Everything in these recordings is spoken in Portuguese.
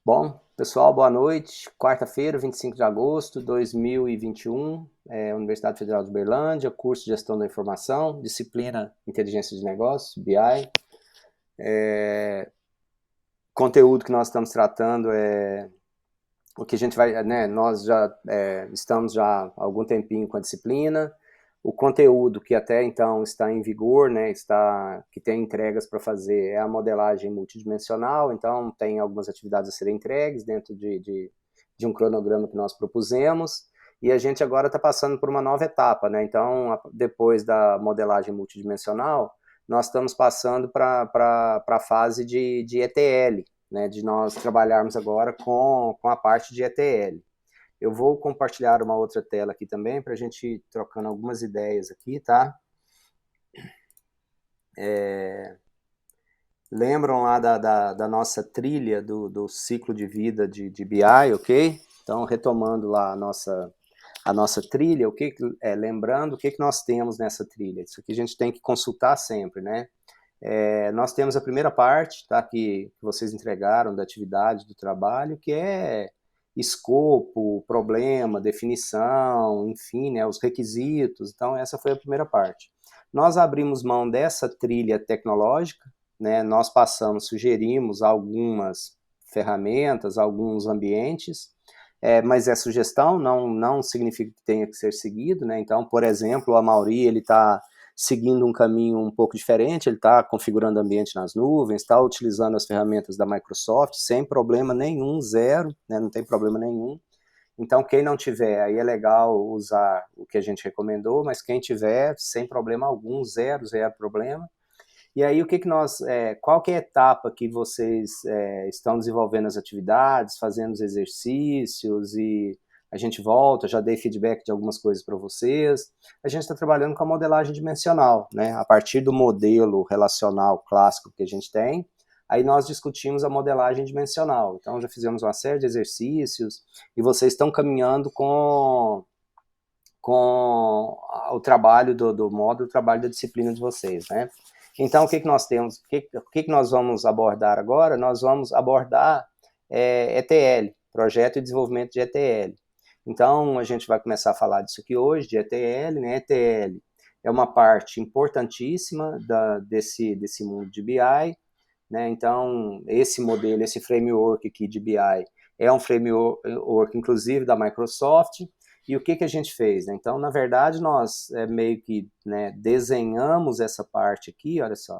Bom, pessoal, boa noite. Quarta-feira, 25 de agosto de 2021, Universidade Federal de Uberlândia, curso de Gestão da Informação, disciplina Inteligência de Negócios, BI. Conteúdo que nós estamos tratando é o que a gente vai, né, nós já estamos já há algum tempinho com a disciplina. O conteúdo que até então está em vigor, né, que tem entregas para fazer, é a modelagem multidimensional. Então tem algumas atividades a serem entregues dentro de um cronograma que nós propusemos, e a gente agora está passando por uma nova etapa, né? Então, depois da modelagem multidimensional, nós estamos passando para a fase de ETL, né, de nós trabalharmos agora com a parte de ETL. Eu vou compartilhar uma outra tela aqui também, para a gente ir trocando algumas ideias aqui, tá? Lembram lá da nossa trilha do ciclo de vida de BI, ok? Então, retomando lá a nossa trilha, lembrando o que nós temos nessa trilha. Isso aqui a gente tem que consultar sempre, né? Nós temos a primeira parte, tá, que vocês entregaram da atividade, do trabalho, que é escopo, problema, definição, enfim, né, os requisitos. Então, essa foi a primeira parte. Nós abrimos mão dessa trilha tecnológica, né, nós sugerimos algumas ferramentas, alguns ambientes, mas é sugestão, não significa que tenha que ser seguido, né? Então, por exemplo, o Amaury, ele está seguindo um caminho um pouco diferente, ele está configurando ambiente nas nuvens, está utilizando as ferramentas da Microsoft sem problema nenhum, zero, né? Não tem problema nenhum. Então, quem não tiver, aí é legal usar o que a gente recomendou, mas quem tiver, sem problema algum, zero problema. E aí, qual que é a etapa que vocês estão desenvolvendo as atividades, fazendo os exercícios, e a gente volta, já dei feedback de algumas coisas para vocês. A gente está trabalhando com a modelagem dimensional, né? A partir do modelo relacional clássico que a gente tem, aí nós discutimos a modelagem dimensional. Então, já fizemos uma série de exercícios, e vocês estão caminhando com o trabalho do módulo, o trabalho da disciplina de vocês, né? Então, o que nós temos? O que nós vamos abordar agora? Nós vamos abordar ETL, Projeto e Desenvolvimento de ETL. Então, a gente vai começar a falar disso aqui hoje, de ETL, né? ETL é uma parte importantíssima desse mundo de BI, né? Então, esse modelo, esse framework aqui de BI é um framework, inclusive, da Microsoft. E o que a gente fez, né? Então, na verdade, nós meio que, né, desenhamos essa parte aqui, olha só.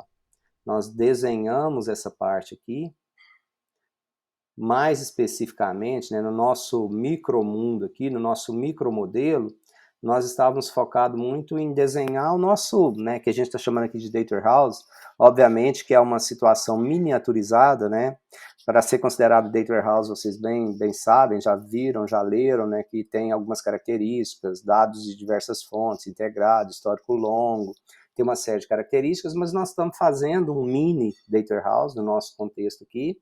Nós desenhamos essa parte aqui, mais especificamente, né, no nosso micromundo aqui, no nosso micromodelo, nós estávamos focados muito em desenhar o nosso, né, que a gente está chamando aqui de Data Warehouse, obviamente que é uma situação miniaturizada, né, para ser considerado Data Warehouse, vocês bem sabem, já viram, já leram, né, que tem algumas características, dados de diversas fontes, integrado, histórico longo, tem uma série de características, mas nós estamos fazendo um mini Data Warehouse no nosso contexto aqui,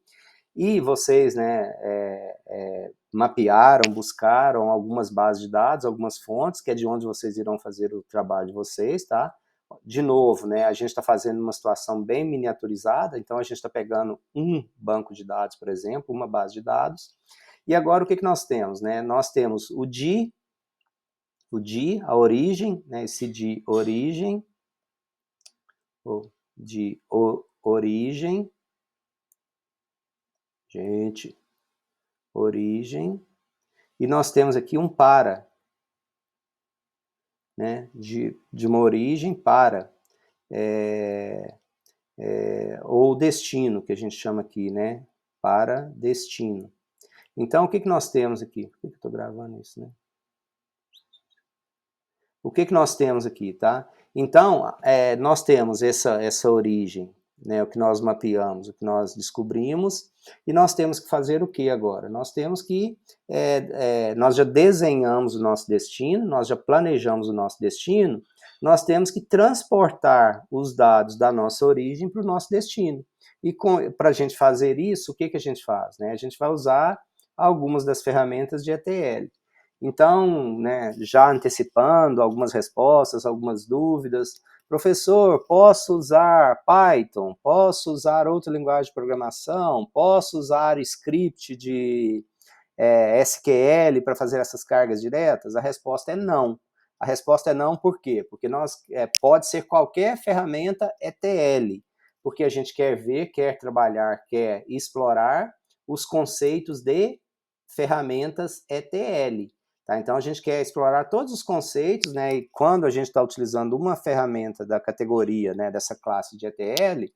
e vocês, né, mapearam, buscaram algumas bases de dados, algumas fontes, que é de onde vocês irão fazer o trabalho de vocês, tá? De novo, né, a gente está fazendo uma situação bem miniaturizada, então a gente está pegando um banco de dados, por exemplo, uma base de dados, e agora o que nós temos, né? Nós temos o a origem, né, esse de origem, gente, origem, e nós temos aqui um para, né, de uma origem para, ou destino, que a gente chama aqui, né, para destino. Então, o que nós temos aqui? Por que eu estou gravando isso, né? O que nós temos aqui, tá? Então, nós temos essa origem, né, o que nós mapeamos, o que nós descobrimos, e nós temos que fazer o que agora? Nós temos que, nós já desenhamos o nosso destino, nós já planejamos o nosso destino, nós temos que transportar os dados da nossa origem para o nosso destino. E para a gente fazer isso, o que a gente faz? Né? A gente vai usar algumas das ferramentas de ETL. Então, né, já antecipando algumas respostas, algumas dúvidas, professor, posso usar Python, posso usar outra linguagem de programação, posso usar script de SQL para fazer essas cargas diretas? A resposta é não. A resposta é não por quê? Porque pode ser qualquer ferramenta ETL, porque a gente quer ver, quer trabalhar, quer explorar os conceitos de ferramentas ETL. Tá? Então, a gente quer explorar todos os conceitos, né? E quando a gente está utilizando uma ferramenta da categoria, né, dessa classe de ETL,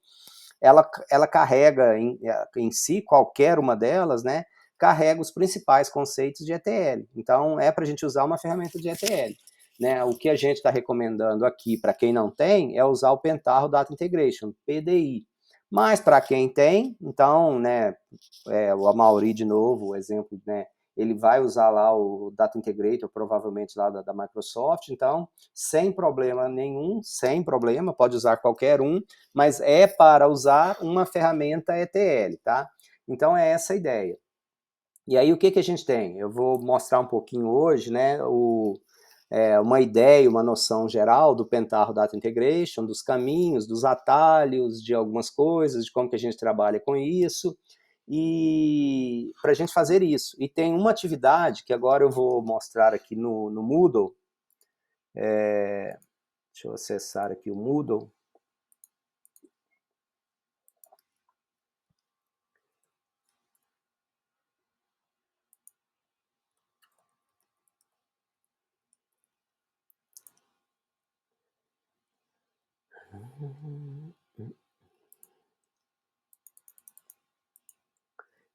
ela carrega em si, qualquer uma delas, né, carrega os principais conceitos de ETL. Então, é para a gente usar uma ferramenta de ETL. Né? O que a gente está recomendando aqui, para quem não tem, é usar o Pentaho Data Integration, PDI. Mas para quem tem, então, né, o Amaury, de novo, o exemplo, né, ele vai usar lá o Data Integrator, provavelmente lá da Microsoft, então, sem problema nenhum, sem problema, pode usar qualquer um, mas é para usar uma ferramenta ETL, tá? Então, é essa a ideia. E aí, o que a gente tem? Eu vou mostrar um pouquinho hoje, né, uma ideia, uma noção geral do Pentaho Data Integration, dos caminhos, dos atalhos, de algumas coisas, de como que a gente trabalha com isso, e para a gente fazer isso. E tem uma atividade que agora eu vou mostrar aqui no Moodle. Deixa eu acessar aqui o Moodle.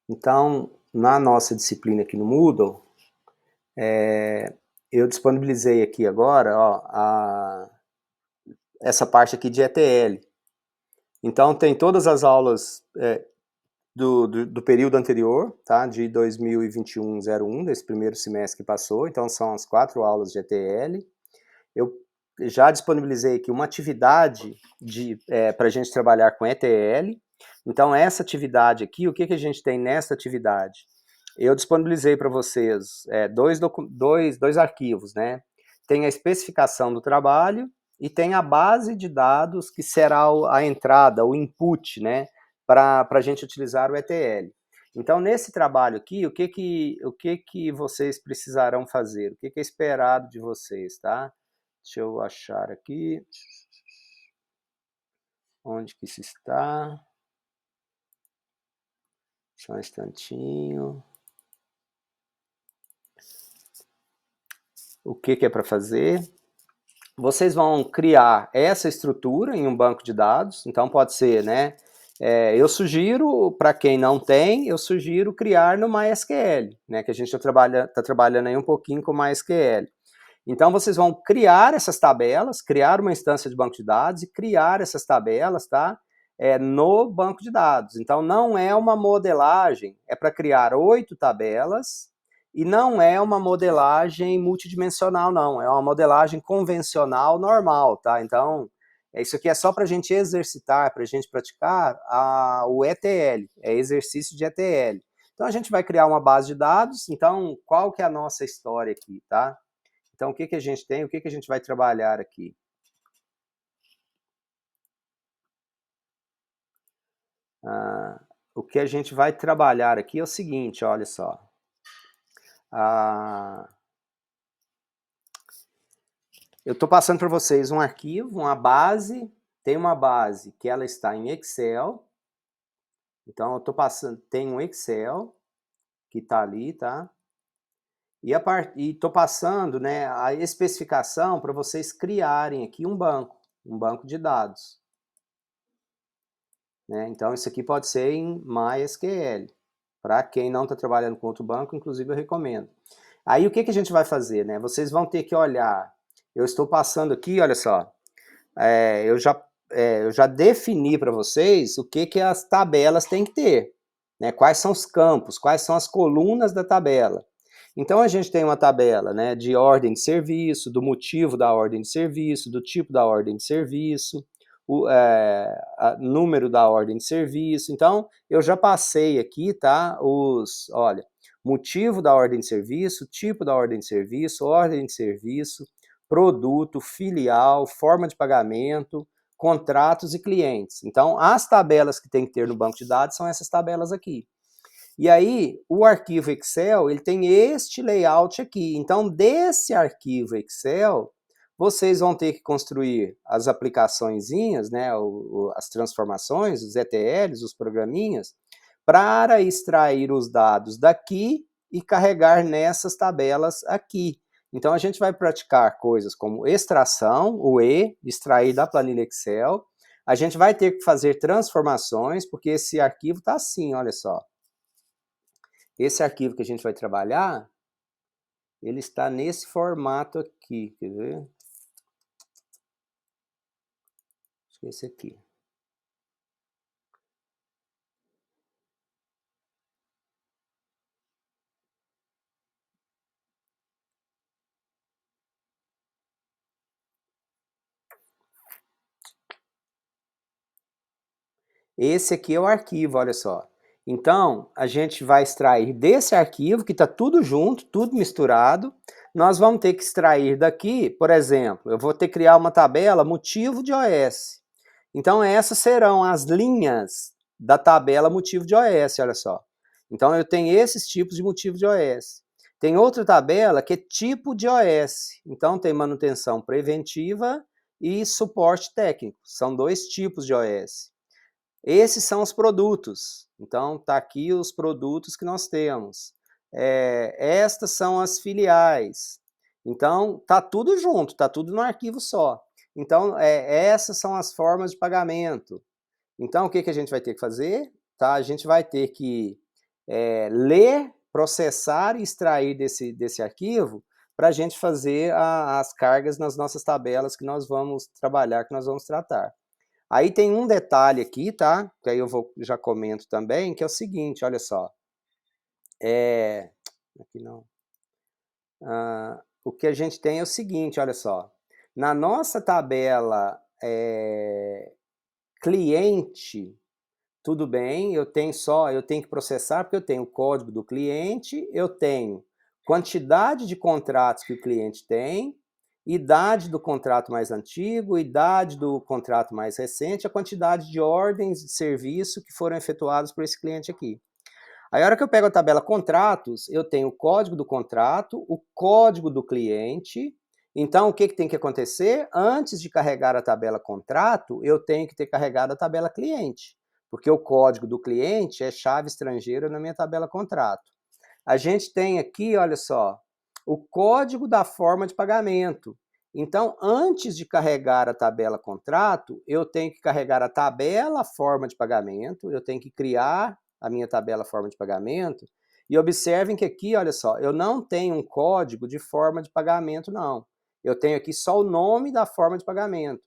Então, na nossa disciplina aqui no Moodle, eu disponibilizei aqui agora, ó, essa parte aqui de ETL. Então, tem todas as aulas do período anterior, tá? De 2021-01, desse primeiro semestre que passou. Então, são as 4 aulas de ETL. Eu já disponibilizei aqui uma atividade para a gente trabalhar com ETL. Então, essa atividade aqui, o que a gente tem nessa atividade? Eu disponibilizei para vocês dois arquivos, né? Tem a especificação do trabalho e tem a base de dados que será a entrada, o input, né? Para a gente utilizar o ETL. Então, nesse trabalho aqui, o que vocês precisarão fazer? O que é esperado de vocês, tá? Deixa eu achar aqui. Onde que isso está? Só um instantinho. O que é para fazer? Vocês vão criar essa estrutura em um banco de dados. Então, pode ser, né? Eu sugiro, para quem não tem, eu sugiro criar no MySQL, né? Que a gente tá trabalhando aí um pouquinho com MySQL. Então, vocês vão criar essas tabelas, criar uma instância de banco de dados e criar essas tabelas, tá? No banco de dados. Então, não é uma modelagem, é para criar 8 tabelas e não é uma modelagem multidimensional, não. É uma modelagem convencional normal, tá? Então, isso aqui é só para a gente exercitar, para a gente praticar o ETL, é exercício de ETL. Então, a gente vai criar uma base de dados. Então, qual que é a nossa história aqui, tá? Então, o que a gente tem? O que a gente vai trabalhar aqui? O que a gente vai trabalhar aqui é o seguinte, olha só. Eu estou passando para vocês um arquivo, uma base. Tem uma base que ela está em Excel. Então, eu estou passando, tem um Excel que está ali, tá? E estou passando, né, a especificação para vocês criarem aqui um banco de dados. Né? Então, isso aqui pode ser em MySQL. Para quem não está trabalhando com outro banco, inclusive eu recomendo. Aí, o que a gente vai fazer? Né? Vocês vão ter que olhar. Eu estou passando aqui, olha só. Eu já defini para vocês o que as tabelas têm que ter. Né? Quais são os campos, quais são as colunas da tabela. Então, a gente tem uma tabela, né, de ordem de serviço, do motivo da ordem de serviço, do tipo da ordem de serviço, o número da ordem de serviço. Então, eu já passei aqui, tá? Olha, motivo da ordem de serviço, tipo da ordem de serviço, produto, filial, forma de pagamento, contratos e clientes. Então, as tabelas que tem que ter no banco de dados são essas tabelas aqui. E aí, o arquivo Excel, ele tem este layout aqui. Então, desse arquivo Excel, vocês vão ter que construir as aplicaçõezinhas, né, as transformações, os ETLs, os programinhas, para extrair os dados daqui e carregar nessas tabelas aqui. Então, a gente vai praticar coisas como extração, o E, extrair da planilha Excel. A gente vai ter que fazer transformações, porque esse arquivo está assim, olha só. Esse arquivo que a gente vai trabalhar, ele está nesse formato aqui, quer ver? Acho que é esse aqui. Esse aqui é o arquivo, olha só. Então, a gente vai extrair desse arquivo, que está tudo junto, tudo misturado. Nós vamos ter que extrair daqui, por exemplo, eu vou ter que criar uma tabela motivo de OS. Então, essas serão as linhas da tabela motivo de OS, olha só. Então, eu tenho esses tipos de motivo de OS. Tem outra tabela que é tipo de OS. Então, tem manutenção preventiva e suporte técnico. São dois tipos de OS. Esses são os produtos. Então, está aqui os produtos que nós temos. Estas são as filiais. Então, está tudo junto, está tudo no arquivo só. Então, essas são as formas de pagamento. Então, o que a gente vai ter que fazer? Tá? A gente vai ter que ler, processar e extrair desse arquivo para a gente fazer as cargas nas nossas tabelas que nós vamos trabalhar, que nós vamos tratar. Aí tem um detalhe aqui, tá? Que aí eu já comento também, que é o seguinte, olha só. Aqui não. O que a gente tem é o seguinte, olha só. Na nossa tabela cliente, tudo bem, eu tenho que processar porque eu tenho o código do cliente, eu tenho quantidade de contratos que o cliente tem, idade do contrato mais antigo, idade do contrato mais recente, a quantidade de ordens de serviço que foram efetuadas por esse cliente aqui. Aí, a hora que eu pego a tabela contratos, eu tenho o código do contrato, o código do cliente. Então, o que tem que acontecer? Antes de carregar a tabela contrato, eu tenho que ter carregado a tabela cliente, porque o código do cliente é chave estrangeira na minha tabela contrato. A gente tem aqui, olha só, o código da forma de pagamento. Então, antes de carregar a tabela contrato, eu tenho que carregar a tabela forma de pagamento, eu tenho que criar a minha tabela forma de pagamento, e observem que aqui, olha só, eu não tenho um código de forma de pagamento, não. Eu tenho aqui só o nome da forma de pagamento.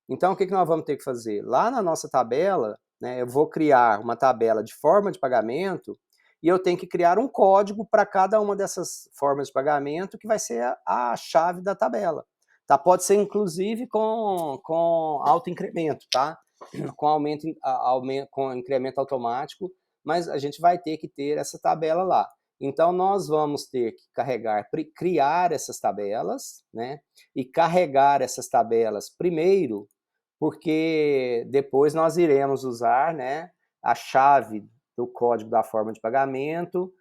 Então, o que nós vamos ter que fazer? Lá na nossa tabela, né, eu vou criar uma tabela de forma de pagamento, e eu tenho que criar um código para cada uma dessas formas de pagamento, que vai ser a chave da tabela. Tá? Pode ser, inclusive, com autoincremento, tá? Com incremento automático, mas a gente vai ter que ter essa tabela lá. Então, nós vamos ter que criar essas tabelas, né? E carregar essas tabelas primeiro, porque depois nós iremos usar, né, a chave do código da forma de pagamento,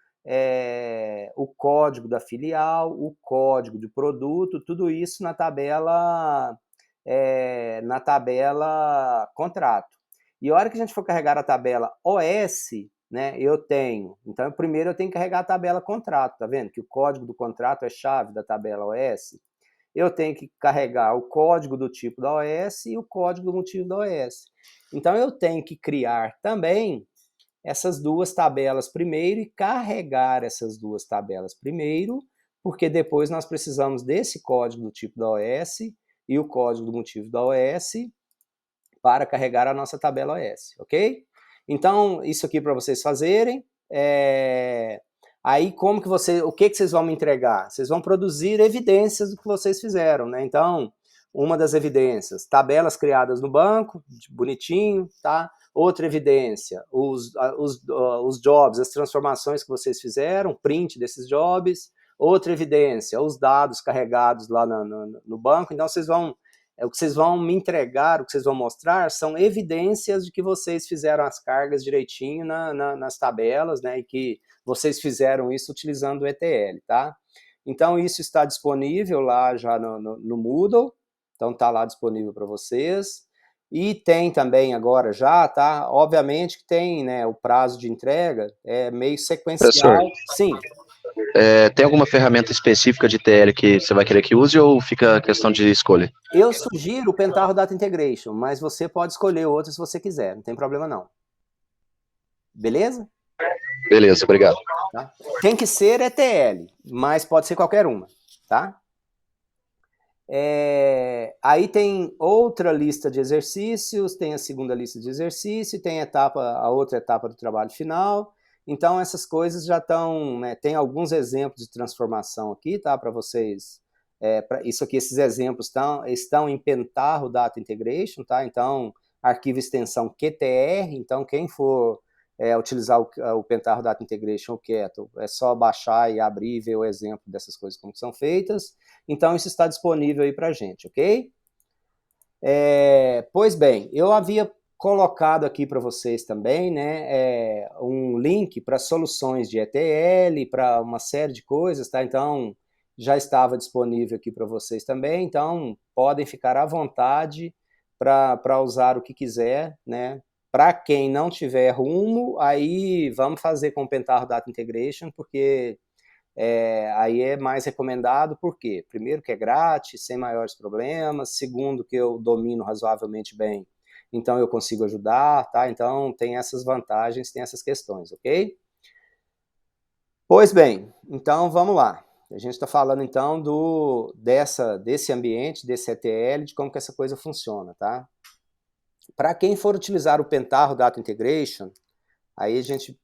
o código da filial, o código de produto, tudo isso na tabela contrato. E a hora que a gente for carregar a tabela OS, né, então primeiro eu tenho que carregar a tabela contrato, tá vendo? Que o código do contrato é chave da tabela OS. Eu tenho que carregar o código do tipo da OS e o código do motivo da OS. Então eu tenho que criar também essas duas tabelas primeiro e carregar essas duas tabelas primeiro, porque depois nós precisamos desse código do tipo da OS e o código do motivo da OS para carregar a nossa tabela OS, ok? Então, isso aqui para vocês fazerem. Aí, o que vocês vão me entregar? Vocês vão produzir evidências do que vocês fizeram, né? Então, uma das evidências, tabelas criadas no banco, bonitinho, tá? Outra evidência, os jobs, as transformações que vocês fizeram, print desses jobs. Outra evidência, os dados carregados lá no banco. Então, o que vocês vão me entregar, o que vocês vão mostrar, são evidências de que vocês fizeram as cargas direitinho nas tabelas, né, e que vocês fizeram isso utilizando o ETL, tá? Então, isso está disponível lá já no Moodle, então está lá disponível para vocês. E tem também agora já, tá? Obviamente que tem, né, o prazo de entrega é meio sequencial. Professor, Sim. tem alguma ferramenta específica de TL que você vai querer que use ou fica questão de escolha? Eu sugiro o Pentaho Data Integration, mas você pode escolher outro se você quiser, não tem problema não. Beleza? Beleza, obrigado. Tá? Tem que ser ETL, mas pode ser qualquer uma, tá? Aí tem outra lista de exercícios, tem a segunda lista de exercício, tem a outra etapa do trabalho final. Então essas coisas já estão, né, tem alguns exemplos de transformação aqui, tá, para vocês. Isso aqui, esses exemplos estão em Pentaho Data Integration, tá? Então arquivo extensão QTR. Então quem for utilizar o Pentaho Data Integration ou Kettle, é só baixar e abrir e ver o exemplo dessas coisas como são feitas. Então, isso está disponível aí para a gente, ok? Pois bem, eu havia colocado aqui para vocês também, né, um link para soluções de ETL, para uma série de coisas, tá? Então, já estava disponível aqui para vocês também, então podem ficar à vontade para usar o que quiser, né? Para quem não tiver rumo, aí vamos fazer com o Pentaho Data Integration, porque aí é mais recomendado, por quê? Primeiro que é grátis, sem maiores problemas. Segundo que eu domino razoavelmente bem, então eu consigo ajudar, tá? Então tem essas vantagens, tem essas questões, ok? Pois bem, então vamos lá. A gente está falando então desse ambiente, desse ETL, de como que essa coisa funciona, tá? Para quem for utilizar o Pentaho Data Integration, aí a gente,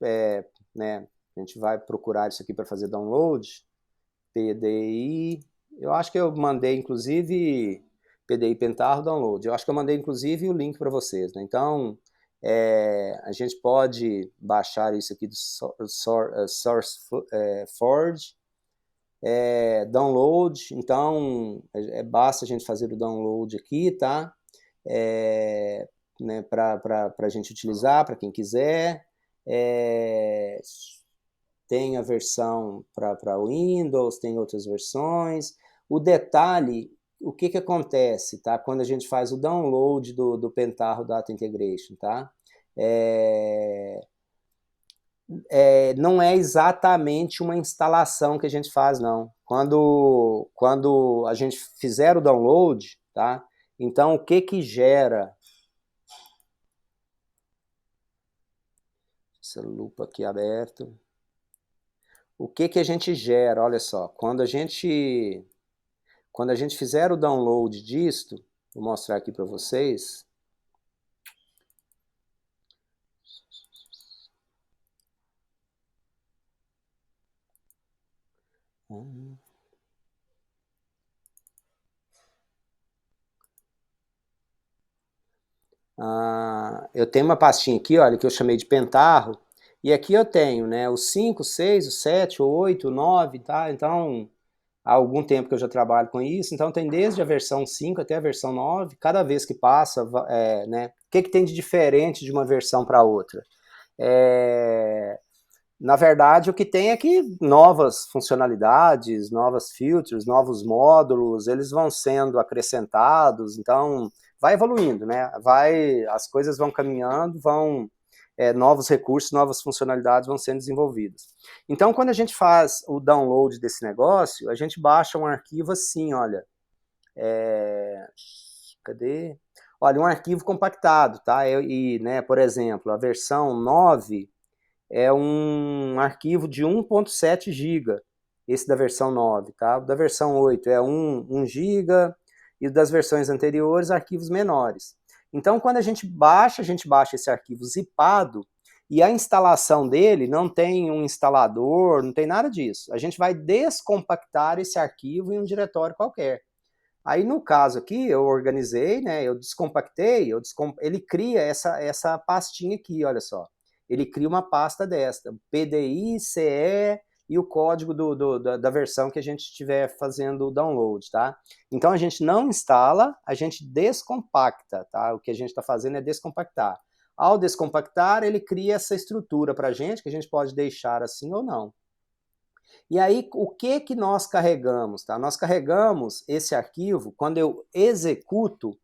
né, a gente vai procurar isso aqui para fazer download. PDI, eu acho que eu mandei inclusive PDI Pentaho Download. Eu acho que eu mandei inclusive o link para vocês, né? Então, a gente pode baixar isso aqui do SourceForge, download. Então, basta a gente fazer o download aqui, tá? Né, para a gente utilizar, para quem quiser. Tem a versão para Windows, tem outras versões. O detalhe, o que acontece, tá? Quando a gente faz o download do Pentaho Data Integration, tá? Não é exatamente uma instalação que a gente faz, não. Quando a gente fizer o download, tá? Então, o que gera? Essa lupa aqui aberta. O que a gente gera? Olha só, quando a gente fizer o download disto, vou mostrar aqui para vocês. Eu tenho uma pastinha aqui, olha, que eu chamei de Pentaho, e aqui eu tenho, né, o 5, 6, o 7, o 8, o 9, tá? Então, há algum tempo que eu já trabalho com isso, então tem desde a versão 5 até a versão 9, cada vez que passa, né, o que tem de diferente de uma versão para outra? Na verdade, o que tem é que novas funcionalidades, novas features, novos módulos, eles vão sendo acrescentados, então vai evoluindo, né? As coisas vão caminhando, novos recursos, novas funcionalidades vão sendo desenvolvidas. Então, quando a gente faz o download desse negócio, a gente baixa um arquivo assim, olha. Cadê? Olha, um arquivo compactado, tá? Né, por exemplo, a versão 9 é um arquivo de 1.7 GB, esse da versão 9, tá? O da versão 8 é 1 GB, e das versões anteriores, arquivos menores. Então, quando a gente baixa esse arquivo zipado, e a instalação dele não tem um instalador, não tem nada disso. A gente vai descompactar esse arquivo em um diretório qualquer. Aí, no caso aqui, eu organizei, né, eu descompactei, ele cria essa pastinha aqui, olha só. Ele cria uma pasta desta, PDI, CE, e o código da versão que a gente estiver fazendo o download, tá? Então a gente não instala, a gente descompacta, tá? O que a gente está fazendo é descompactar. Ao descompactar, ele cria essa estrutura para a gente, que a gente pode deixar assim ou não. E aí, o que nós carregamos? Tá? Nós carregamos esse arquivo, quando eu executo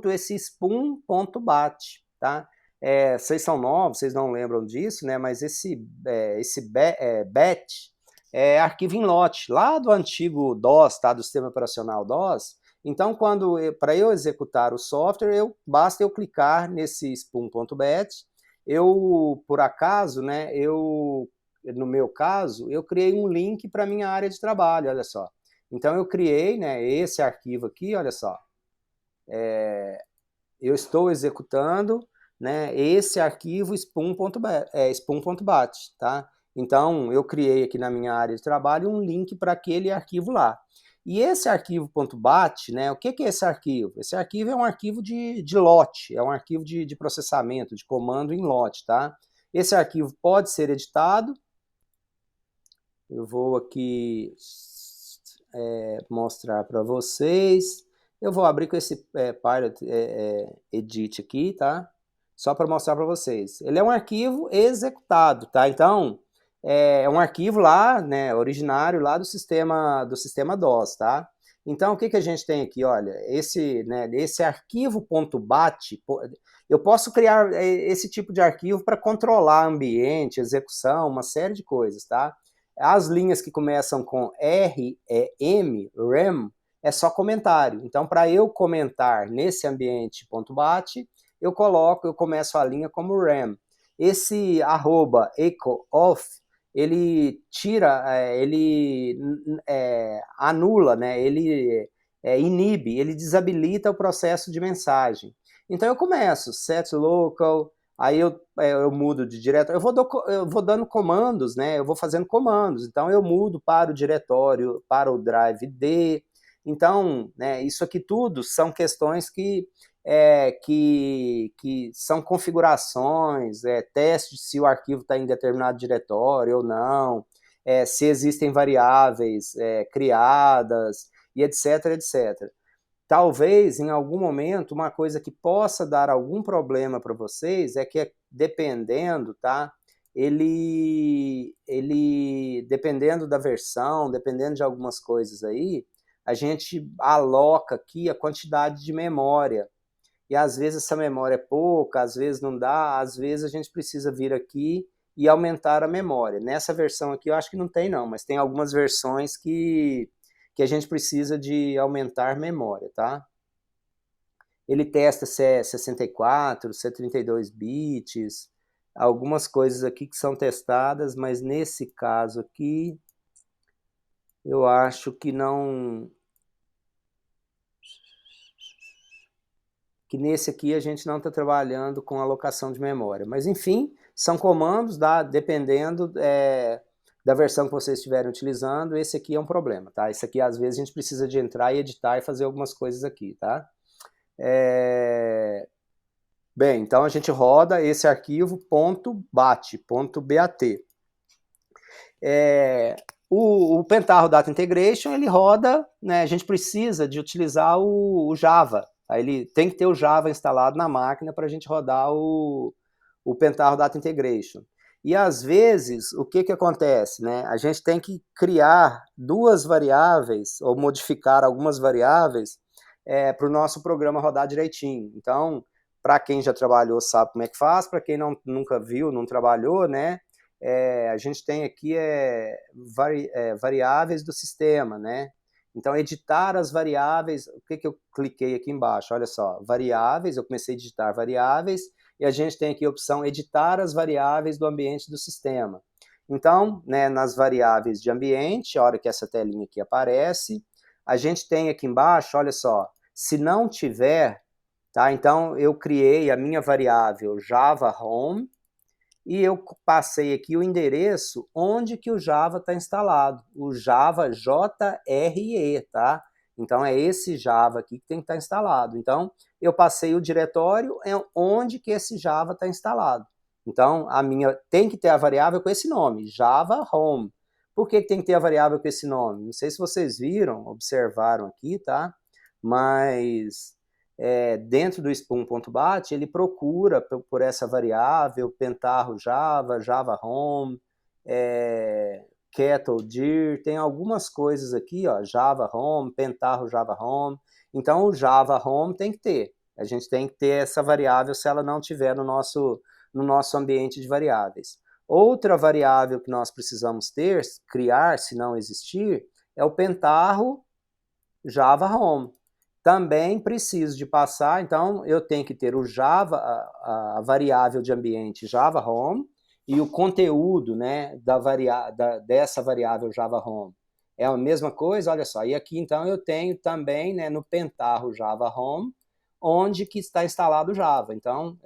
esse spoon.bat. Tá? Vocês são novos, vocês não lembram disso, né? Mas esse bat é arquivo em lote, lá do antigo DOS, tá? Do sistema operacional DOS. Então, para eu executar o software, basta eu clicar nesse spoon.bat. Por acaso, né, no meu caso, eu criei um link para minha área de trabalho, olha só. Então, eu criei, né, esse arquivo aqui, olha só. Eu estou executando, né, esse arquivo spoon.bat, tá? Então, eu criei aqui na minha área de trabalho um link para aquele arquivo lá. E esse arquivo .bat, né, o que é esse arquivo? Esse arquivo é um arquivo de lote, é um arquivo de processamento, de comando em lote, tá? Esse arquivo pode ser editado. Eu vou aqui mostrar para vocês. Eu vou abrir com esse Pilot Edit aqui, tá? Só para mostrar para vocês. Ele é um arquivo executado, tá? Então, é um arquivo lá, né, originário lá do sistema DOS, tá? Então, o que a gente tem aqui? Olha, esse arquivo .bat, eu posso criar esse tipo de arquivo para controlar ambiente, execução, uma série de coisas, tá? As linhas que começam com REM, é só comentário. Então, para eu comentar nesse ambiente .bat, eu começo a linha como rem. Esse @echo_off, ele tira, ele anula, né? Ele inibe, ele desabilita o processo de mensagem. Então eu começo set local, aí eu mudo de diretório, eu vou dando comandos, né? Eu vou fazendo comandos. Então eu mudo para o diretório, para o drive D. Então, né, isso aqui tudo são questões que são configurações, testes se o arquivo está em determinado diretório ou não, se existem variáveis criadas, e etc, etc. Talvez, em algum momento, uma coisa que possa dar algum problema para vocês é que, dependendo, tá? Dependendo da versão, dependendo de algumas coisas aí, a gente aloca aqui a quantidade de memória. E às vezes essa memória é pouca, às vezes não dá, às vezes a gente precisa vir aqui e aumentar a memória. Nessa versão aqui eu acho que não tem não, mas tem algumas versões que a gente precisa de aumentar memória, tá? Ele testa se é 64, se é 32 bits, algumas coisas aqui que são testadas, mas nesse caso aqui eu acho que não... que nesse aqui a gente não está trabalhando com alocação de memória. Mas, enfim, são comandos, dependendo da versão que vocês estiverem utilizando, esse aqui é um problema, tá? Esse aqui, às vezes, a gente precisa de entrar e editar e fazer algumas coisas aqui, tá? Bem, então a gente roda esse arquivo .bat. O Pentaho Data Integration, ele roda, né, a gente precisa de utilizar o Java. Ele tem que ter o Java instalado na máquina para a gente rodar o Pentaho Data Integration. E às vezes, o que acontece? Né? A gente tem que criar duas variáveis, ou modificar algumas variáveis, para o nosso programa rodar direitinho. Então, para quem já trabalhou sabe como é que faz, para quem nunca viu, não trabalhou, né? A gente tem aqui variáveis do sistema, né? Então, editar as variáveis, o que eu cliquei aqui embaixo? Olha só, variáveis, eu comecei a digitar variáveis, e a gente tem aqui a opção editar as variáveis do ambiente do sistema. Então, né, nas variáveis de ambiente, a hora que essa telinha aqui aparece, a gente tem aqui embaixo, olha só, se não tiver, tá? Então, eu criei a minha variável Java Home, e eu passei aqui o endereço onde que o Java está instalado, o Java JRE, tá? Então é esse Java aqui que tem que estar instalado. Então eu passei o diretório onde que esse Java está instalado. Então, a minha tem que ter a variável com esse nome, Java Home. Por que tem que ter a variável com esse nome? Não sei se vocês viram, observaram aqui, tá? Mas dentro do spoon.bat, ele procura por essa variável, Pentarro Java, Java Home, Kettle Dir, tem algumas coisas aqui, ó, Java Home, Pentarro Java Home. Então, o Java Home tem que ter. A gente tem que ter essa variável se ela não tiver no nosso ambiente de variáveis. Outra variável que nós precisamos criar, se não existir, é o Pentarro Java Home. Também preciso de passar, então eu tenho que ter o Java, a variável de ambiente Java Home, e o conteúdo, né, dessa variável Java Home. É a mesma coisa, olha só. E aqui então eu tenho também, né, no Pentarro Java Home, onde que está instalado o Java. Então,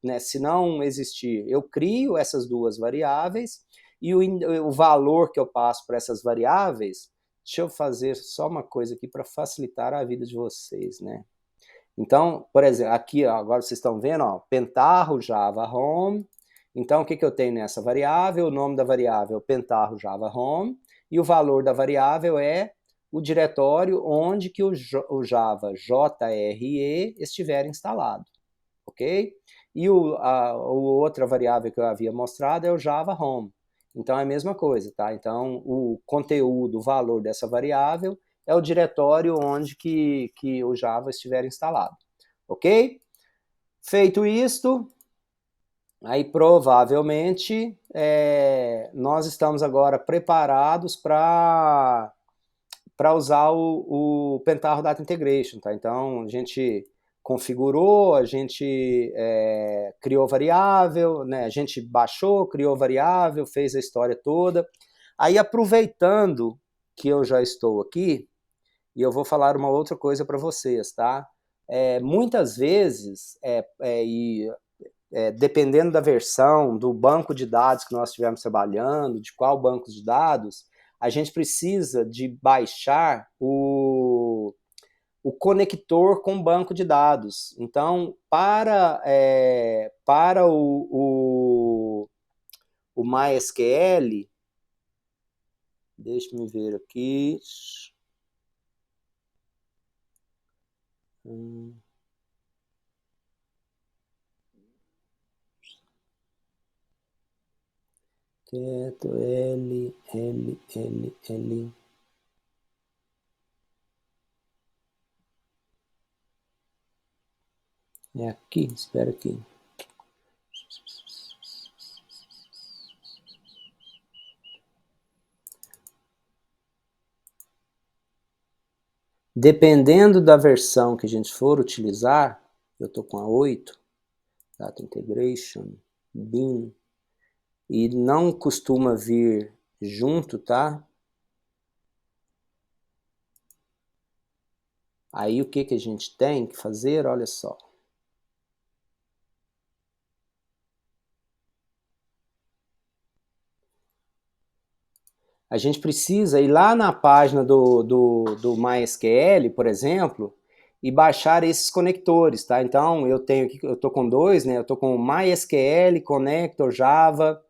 né, se não existir, eu crio essas duas variáveis e o valor que eu passo para essas variáveis, deixa eu fazer só uma coisa aqui para facilitar a vida de vocês, né? Então, por exemplo, aqui, ó, agora vocês estão vendo, ó, Pentarro Java Home. Então, o que eu tenho nessa variável? O nome da variável é Pentarro Java Home e o valor da variável é o diretório onde que o Java JRE estiver instalado, ok? E a outra variável que eu havia mostrado é o Java Home. Então é a mesma coisa, tá? Então o conteúdo, o valor dessa variável é o diretório onde que o Java estiver instalado, ok? Feito isto, aí provavelmente nós estamos agora preparados para usar o Pentarro Data Integration, tá? Então a gente configurou, a gente criou variável, né? A gente baixou, criou variável, fez a história toda. Aí aproveitando que eu já estou aqui, e eu vou falar uma outra coisa para vocês, tá? Muitas vezes, dependendo da versão, do banco de dados que nós estivermos trabalhando, de qual banco de dados, a gente precisa de baixar o conector com o banco de dados. Então, para o MySQL, deixa eu ver aqui. Quieto, L. É aqui, espera aqui. Dependendo da versão que a gente for utilizar, eu estou com a 8, Data Integration, Bin, e não costuma vir junto, tá? Aí o que a gente tem que fazer? Olha só. A gente precisa ir lá na página do MySQL, por exemplo, e baixar esses conectores, tá? Então, eu tenho aqui, eu tô com dois, né? Eu tô com o MySQL, Connector, Java.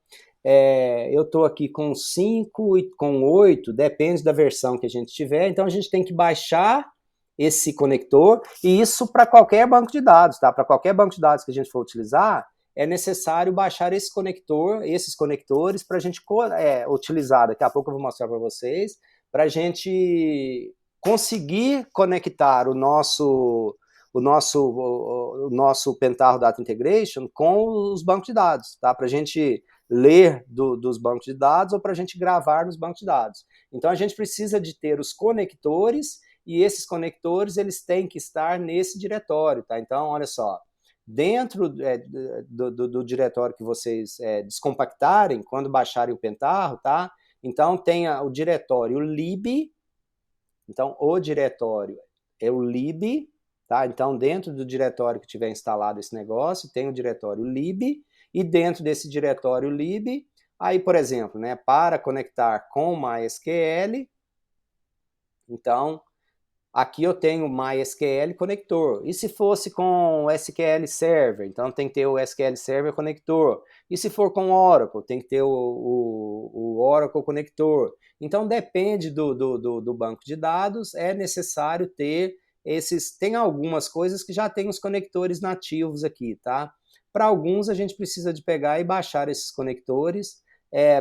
Eu tô aqui com 5 e com 8, depende da versão que a gente tiver. Então, a gente tem que baixar esse conector, e isso para qualquer banco de dados, tá? Para qualquer banco de dados que a gente for utilizar, é necessário baixar esses conectores para a gente utilizar. Daqui a pouco eu vou mostrar para vocês, para a gente conseguir conectar o nosso Pentarro Data Integration com os bancos de dados, tá? Para a gente ler dos bancos de dados ou para a gente gravar nos bancos de dados. Então a gente precisa de ter os conectores, e esses conectores eles têm que estar nesse diretório, tá? Então olha só, dentro do diretório que vocês descompactarem, quando baixarem o Pentarro, tá? Então tem o diretório lib, então o diretório é o lib, tá? Então dentro do diretório que tiver instalado esse negócio, tem o diretório lib, e dentro desse diretório lib, aí por exemplo, né, para conectar com MySQL, então aqui eu tenho o MySQL conector. E se fosse com o SQL Server? Então tem que ter o SQL Server conector. E se for com Oracle? Tem que ter o Oracle conector. Então depende do banco de dados, é necessário ter esses... Tem algumas coisas que já tem os conectores nativos aqui, tá? Para alguns a gente precisa de pegar e baixar esses conectores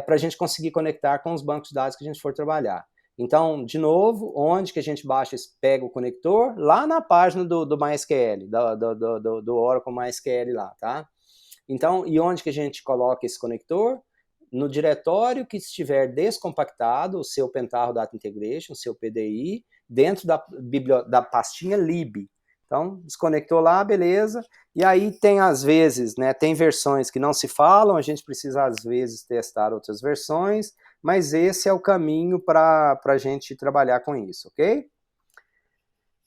para a gente conseguir conectar com os bancos de dados que a gente for trabalhar. Então, de novo, onde que a gente baixa, pega o conector? Lá na página do MySQL, do Oracle MySQL lá, tá? Então, e onde que a gente coloca esse conector? No diretório que estiver descompactado, o seu Pentaho Data Integration, o seu PDI, dentro da pastinha lib. Então, desconectou lá, beleza. E aí tem às vezes, né, tem versões que não se falam, a gente precisa às vezes testar outras versões, mas esse é o caminho para a gente trabalhar com isso, ok?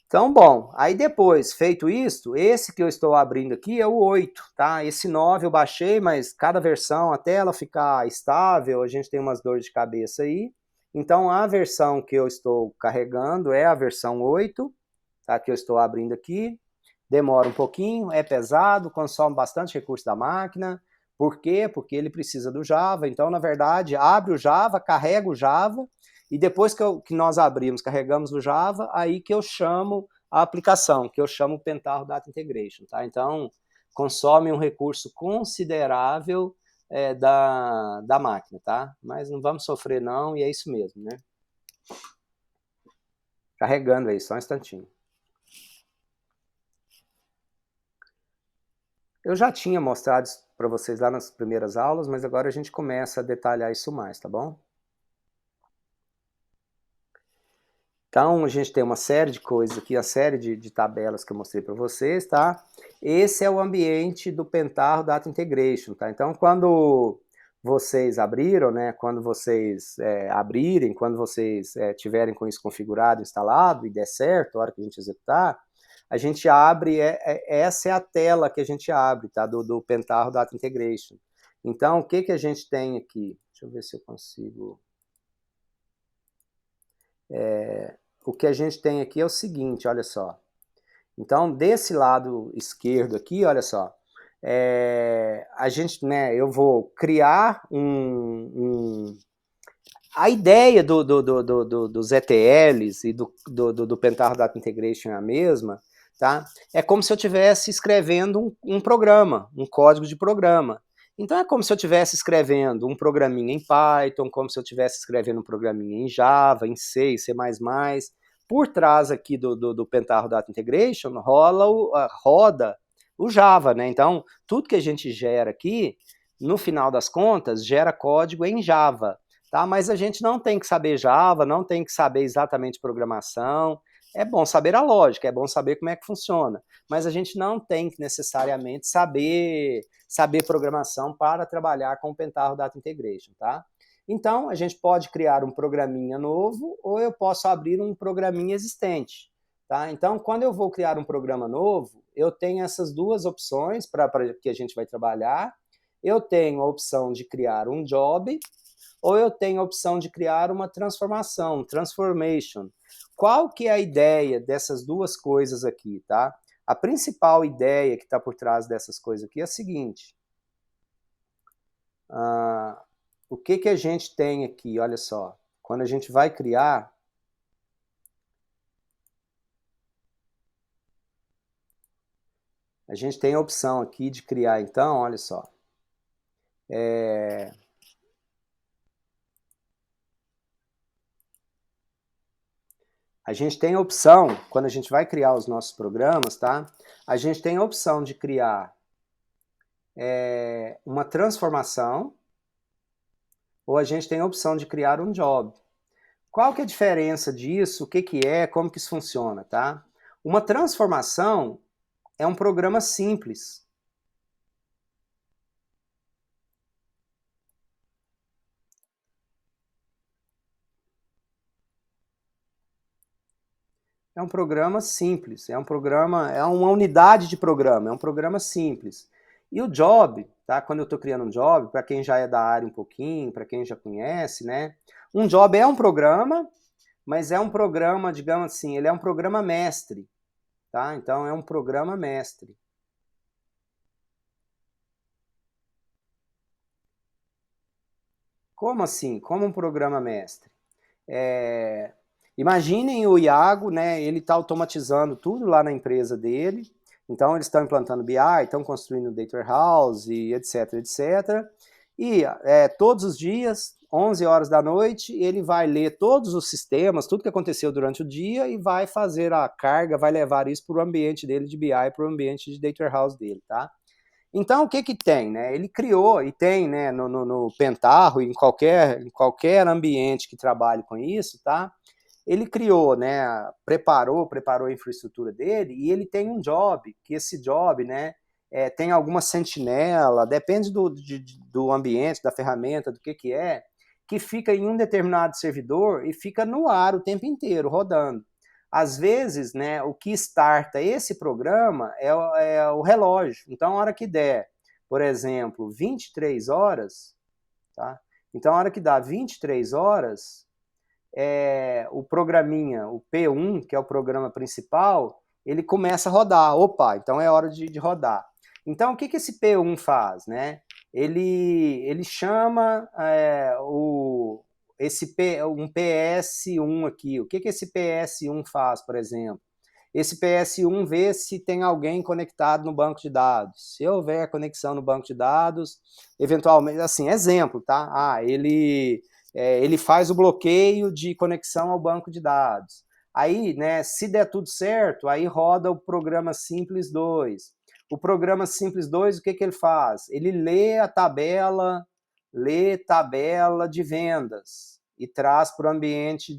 Então, bom, aí depois, feito isso, esse que eu estou abrindo aqui é o 8, tá? Esse 9 eu baixei, mas cada versão, até ela ficar estável, a gente tem umas dores de cabeça aí. Então, a versão que eu estou carregando é a versão 8, tá? Que eu estou abrindo aqui. Demora um pouquinho, é pesado, consome bastante recurso da máquina. Por quê? Porque ele precisa do Java. Então, na verdade, abre o Java, carrega o Java, e depois que nós abrimos, carregamos o Java, aí que eu chamo a aplicação, que eu chamo o Pentaho Data Integration, tá? Então, consome um recurso considerável da máquina, tá? Mas não vamos sofrer não, e é isso mesmo, né? Carregando aí, só um instantinho. Eu já tinha mostrado para vocês lá nas primeiras aulas, mas agora a gente começa a detalhar isso mais, tá bom? Então, a gente tem uma série de coisas aqui, a série de tabelas que eu mostrei para vocês, tá? Esse é o ambiente do Pentaho Data Integration, tá? Então, quando vocês abriram, né? Quando vocês abrirem, quando vocês tiverem com isso configurado, instalado e der certo, a hora que a gente executar, a gente abre, essa é a tela que a gente abre, tá? Do Pentaho Data Integration. Então, o que a gente tem aqui? Deixa eu ver se eu consigo... O que a gente tem aqui é o seguinte, olha só. Então, desse lado esquerdo aqui, olha só, a gente, né, eu vou criar a ideia dos ETLs e do Pentaho Data Integration é a mesma, tá? É como se eu estivesse escrevendo um programa, um código de programa. Então é como se eu estivesse escrevendo um programinha em Python, como se eu estivesse escrevendo um programinha em Java, em C, C++. Por trás aqui do Pentaho Data Integration roda o Java, né? Então tudo que a gente gera aqui, no final das contas, gera código em Java. Tá? Mas a gente não tem que saber Java, não tem que saber exatamente programação. É bom saber a lógica, é bom saber como é que funciona, mas a gente não tem que necessariamente saber programação para trabalhar com o Pentaho Data Integration, tá? Então, a gente pode criar um programinha novo ou eu posso abrir um programinha existente, tá? Então, quando eu vou criar um programa novo, eu tenho essas duas opções para que a gente vai trabalhar. Eu tenho a opção de criar um job, ou eu tenho a opção de criar uma transformação, transformation. Qual que é a ideia dessas duas coisas aqui, tá? A principal ideia que está por trás dessas coisas aqui é a seguinte. O que a gente tem aqui? Olha só. Quando a gente vai criar... A gente tem a opção aqui de criar, então, olha só. A gente tem a opção, quando a gente vai criar os nossos programas, tá? A gente tem a opção de criar uma transformação, ou a gente tem a opção de criar um job. Qual que é a diferença disso? O que é? Como que isso funciona, tá? Uma transformação é um programa simples. É um programa simples, é uma unidade de programa, é um programa simples. E o job, tá? Quando eu estou criando um job, para quem já é da área um pouquinho, para quem já conhece, né? Um job é um programa, mas é um programa, digamos assim, ele é um programa mestre, tá? Então é um programa mestre. Como assim? Como um programa mestre? É, imaginem o Iago, né? Ele está automatizando tudo lá na empresa dele. Então eles estão implantando BI, estão construindo Data Warehouse, etc, etc. E todos os dias, 11 horas da noite, ele vai ler todos os sistemas, tudo que aconteceu durante o dia e vai fazer a carga, vai levar isso para o ambiente dele de BI, para o ambiente de Data Warehouse dele, tá? Então, o que que tem, né? Ele criou, e tem, né, no Pentaho, em qualquer ambiente que trabalhe com isso, tá? Ele criou, né, preparou a infraestrutura dele, e ele tem um job, que esse job, né, tem alguma sentinela, depende do ambiente, da ferramenta, do que fica em um determinado servidor e fica no ar o tempo inteiro, rodando. Às vezes, né, o que starta esse programa é o relógio. Então, a hora que der, por exemplo, 23 horas, tá? Então, a hora que dá 23 horas, o programinha, o P1, que é o programa principal, ele começa a rodar. Opa, então é hora de rodar. Então, o que esse P1 faz, né? Ele chama um PS1 aqui. O que esse PS1 faz, por exemplo? Esse PS1 vê se tem alguém conectado no banco de dados. Se houver conexão no banco de dados, eventualmente, assim, exemplo, tá? Ele faz o bloqueio de conexão ao banco de dados. Aí, né, se der tudo certo, aí roda o programa Simples 2. O programa Simples 2, o que ele faz? Ele lê tabela de vendas e traz para o ambiente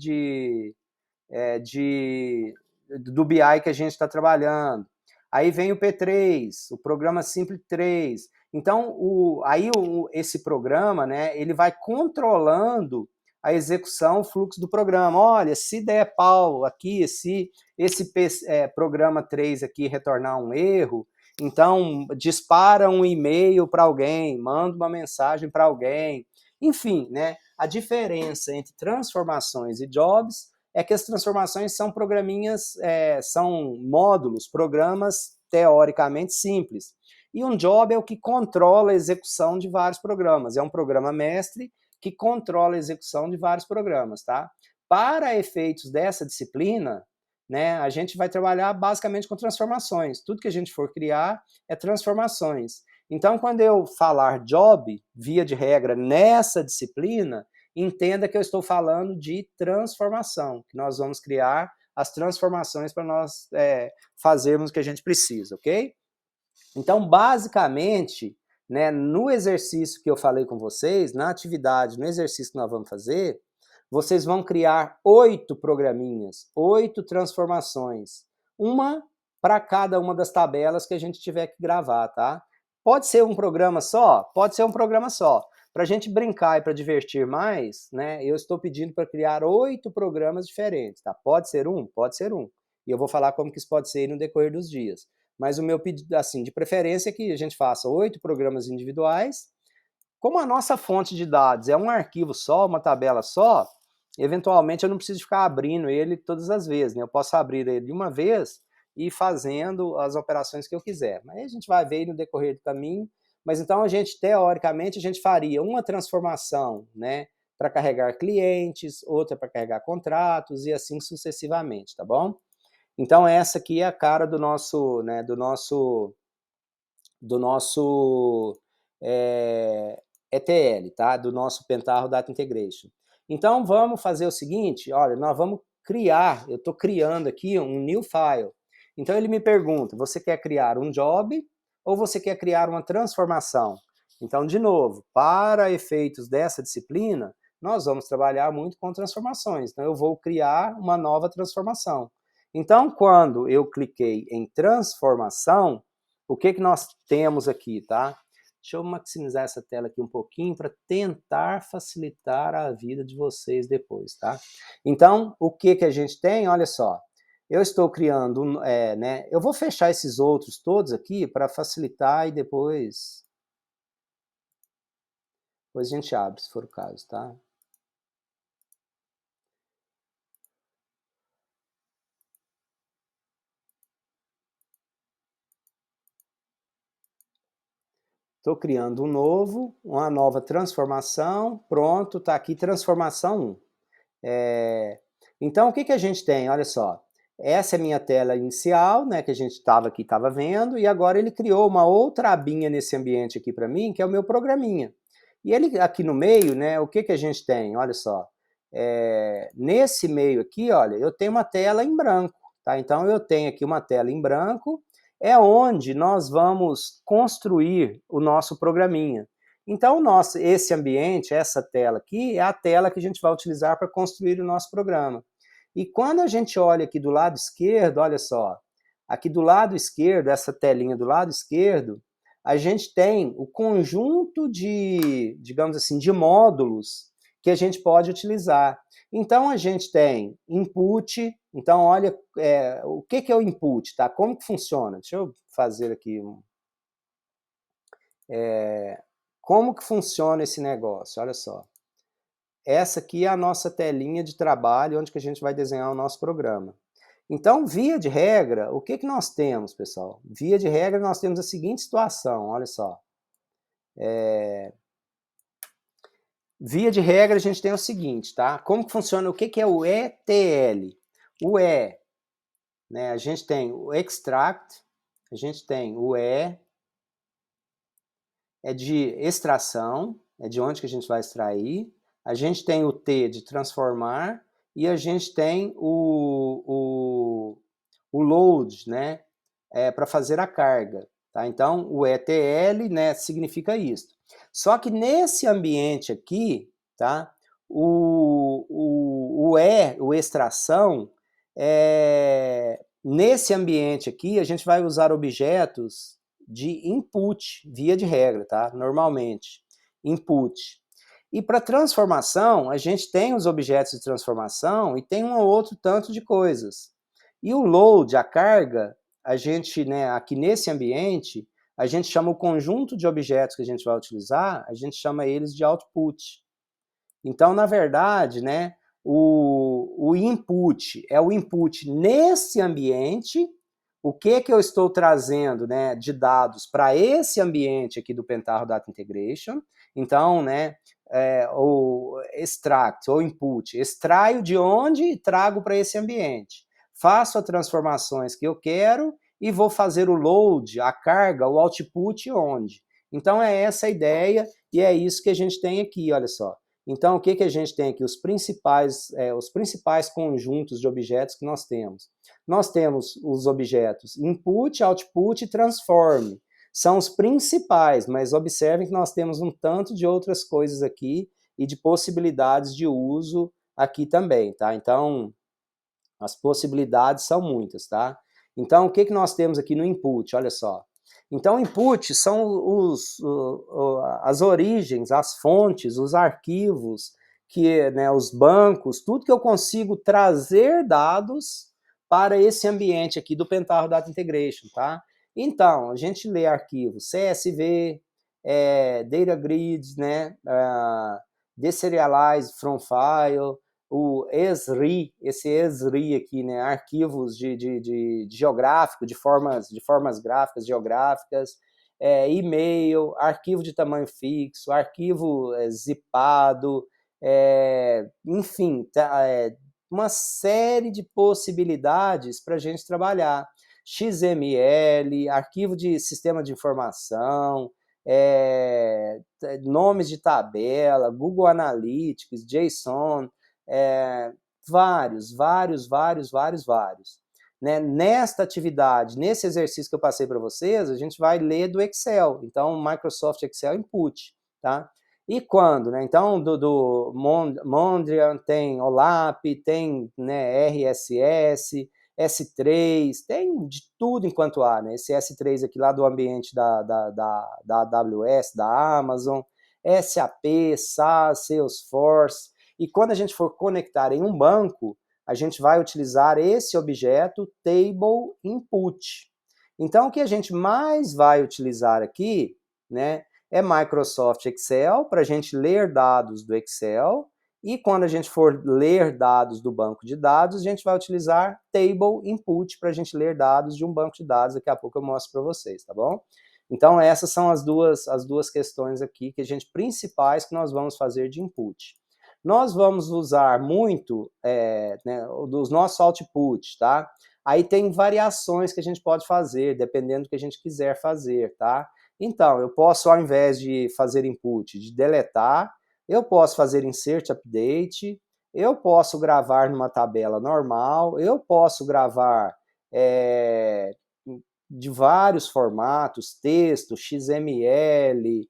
do BI que a gente está trabalhando. Aí vem o P3, o programa Simples 3. Então, esse programa, né, ele vai controlando a execução, o fluxo do programa. Olha, se der pau aqui, se esse programa 3 aqui retornar um erro, então dispara um e-mail para alguém, manda uma mensagem para alguém. Enfim, né, a diferença entre transformações e jobs é que as transformações são programinhas, são módulos, programas teoricamente simples. E um job é o que controla a execução de vários programas. É um programa mestre que controla a execução de vários programas, tá? Para efeitos dessa disciplina, né, a gente vai trabalhar basicamente com transformações. Tudo que a gente for criar é transformações. Então, quando eu falar job, via de regra, nessa disciplina, entenda que eu estou falando de transformação, que nós vamos criar as transformações para nós fazermos o que a gente precisa, ok? Então, basicamente, né, no exercício que eu falei com vocês, na atividade, no exercício que nós vamos fazer, vocês vão criar 8 programinhas, 8 transformações, uma para cada uma das tabelas que a gente tiver que gravar, tá? Pode ser um programa só? Pode ser um programa só. Para a gente brincar e para divertir mais, né, eu estou pedindo para criar 8 programas diferentes, tá? Pode ser um? Pode ser um. E eu vou falar como que isso pode ser no decorrer dos dias. Mas o meu pedido, assim, de preferência é que a gente faça 8 programas individuais. Como a nossa fonte de dados é um arquivo só, uma tabela só, eventualmente eu não preciso ficar abrindo ele todas as vezes, né? Eu posso abrir ele de uma vez e ir fazendo as operações que eu quiser. Mas a gente vai ver no decorrer do caminho. Mas então a gente, teoricamente, a gente faria uma transformação, né, para carregar clientes, outra para carregar contratos e assim sucessivamente, tá bom? Então essa aqui é a cara do nosso, né, do nosso ETL, tá? Do nosso Pentaho Data Integration. Então vamos fazer o seguinte, olha, nós vamos criar, eu estou criando aqui um new file. Então ele me pergunta, você quer criar um job ou você quer criar uma transformação? Então, de novo, para efeitos dessa disciplina, nós vamos trabalhar muito com transformações. Então eu vou criar uma nova transformação. Então, quando eu cliquei em transformação, o que nós temos aqui, tá? Deixa eu maximizar essa tela aqui um pouquinho para tentar facilitar a vida de vocês depois, tá? Então, o que a gente tem? Olha só, eu estou criando, né? Eu vou fechar esses outros todos aqui para facilitar e depois a gente abre, se for o caso, tá? Estou criando um novo, uma nova transformação, pronto, está aqui transformação 1. Então, o que a gente tem? Olha só, essa é a minha tela inicial, né, que a gente estava vendo, e agora ele criou uma outra abinha nesse ambiente aqui para mim, que é o meu programinha. E ele aqui no meio, né, o que a gente tem? Olha só, nesse meio aqui, olha, eu tenho uma tela em branco, tá? Então eu tenho aqui uma tela em branco, é onde nós vamos construir o nosso programinha. Então, esse ambiente, essa tela aqui, é a tela que a gente vai utilizar para construir o nosso programa. E quando a gente olha aqui do lado esquerdo, olha só, aqui do lado esquerdo, essa telinha do lado esquerdo, a gente tem o conjunto de, digamos assim, de módulos que a gente pode utilizar. Então, a gente tem input. Então, olha, o que é o input, tá? Como que funciona? Deixa eu fazer aqui como que funciona esse negócio? Olha só. Essa aqui é a nossa telinha de trabalho, onde que a gente vai desenhar o nosso programa. Então, via de regra, o que nós temos, pessoal? Via de regra, nós temos a seguinte situação, olha só. Via de regra, a gente tem o seguinte, tá? Como que funciona, o que é o ETL? O E, né, a gente tem o extract, a gente tem o E, é de extração, é de onde que a gente vai extrair. A gente tem o T de transformar e a gente tem o load, né, para fazer a carga. Tá? Então, o ETL, né, significa isso. Só que nesse ambiente aqui, tá, o extração, nesse ambiente aqui, a gente vai usar objetos de input, via de regra, tá? Normalmente, input. E para transformação, a gente tem os objetos de transformação e tem um ou outro tanto de coisas. E o load, a carga, a gente, né, aqui nesse ambiente, a gente chama o conjunto de objetos que a gente vai utilizar, a gente chama eles de output. Então, na verdade, né, o input é o input nesse ambiente. O que eu estou trazendo, né, de dados para esse ambiente aqui do Pentaho Data Integration. Então, né, o extract ou input, extraio de onde e trago para esse ambiente. Faço as transformações que eu quero e vou fazer o load, a carga, o output onde. Então, é essa a ideia e é isso que a gente tem aqui, olha só. Então, o que a gente tem aqui? Os principais conjuntos de objetos que nós temos. Nós temos os objetos input, output e transform. São os principais, mas observem que nós temos um tanto de outras coisas aqui e de possibilidades de uso aqui também, tá? Então, as possibilidades são muitas, tá? Então, o que nós temos aqui no input? Olha só. Então, input são as origens, as fontes, os arquivos, né, os bancos, tudo que eu consigo trazer dados para esse ambiente aqui do Pentaho Data Integration, tá? Então, a gente lê arquivos CSV, Data Grids, né, Deserialize from File, o ESRI, esse ESRI aqui, né, arquivos de geográfico, de formas gráficas, geográficas, e-mail, arquivo de tamanho fixo, arquivo zipado, enfim, uma série de possibilidades para a gente trabalhar. XML, arquivo de sistema de informação, nomes de tabela, Google Analytics, JSON, vários. Né? Nesta atividade, nesse exercício que eu passei para vocês, a gente vai ler do Excel. Então, Microsoft Excel Input, tá? E quando, né? Então, do Mondrian tem OLAP, tem, né, RSS, S3, tem de tudo enquanto há, né? Esse S3 aqui lá do ambiente da AWS, da Amazon, SAP, SAS, Salesforce. E quando a gente for conectar em um banco, a gente vai utilizar esse objeto Table Input. Então, o que a gente mais vai utilizar aqui, né, é Microsoft Excel, para a gente ler dados do Excel, e quando a gente for ler dados do banco de dados, a gente vai utilizar Table Input para a gente ler dados de um banco de dados. Daqui a pouco eu mostro para vocês, tá bom? Então, essas são as duas questões aqui que a gente principais que nós vamos fazer de input. Nós vamos usar muito né, dos nossos outputs, tá? Aí tem variações que a gente pode fazer, dependendo do que a gente quiser fazer, tá? Então, eu posso, ao invés de fazer input, de deletar, eu posso fazer insert update, eu posso gravar numa tabela normal, eu posso gravar de vários formatos, texto, XML.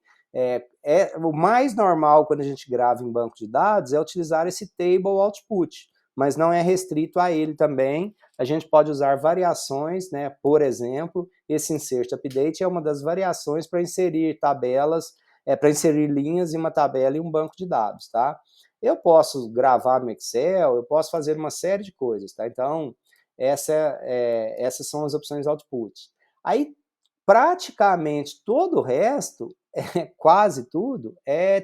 O mais normal quando a gente grava em banco de dados é utilizar esse table output, mas não é restrito a ele também. A gente pode usar variações, né? Por exemplo, esse insert update é uma das variações para inserir tabelas, para inserir linhas em uma tabela em um banco de dados, tá? Eu posso gravar no Excel, eu posso fazer uma série de coisas, tá? Então, essas são as opções output. Aí, praticamente todo o resto, quase tudo, é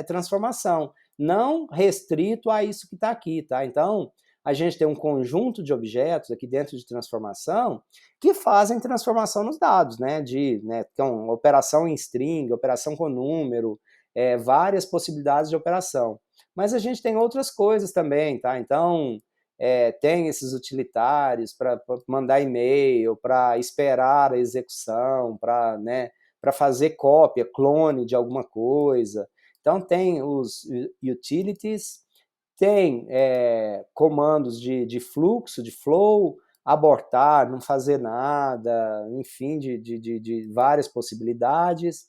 transformação, não restrito a isso que está aqui, tá? Então, a gente tem um conjunto de objetos aqui dentro de transformação que fazem transformação nos dados, né? Então, operação em string, operação com número, várias possibilidades de operação. Mas a gente tem outras coisas também, tá? Então, tem esses utilitários para mandar e-mail, para esperar a execução, para fazer cópia, clone de alguma coisa. Então, tem os utilities, tem comandos de fluxo, de flow, abortar, não fazer nada, enfim, de várias possibilidades.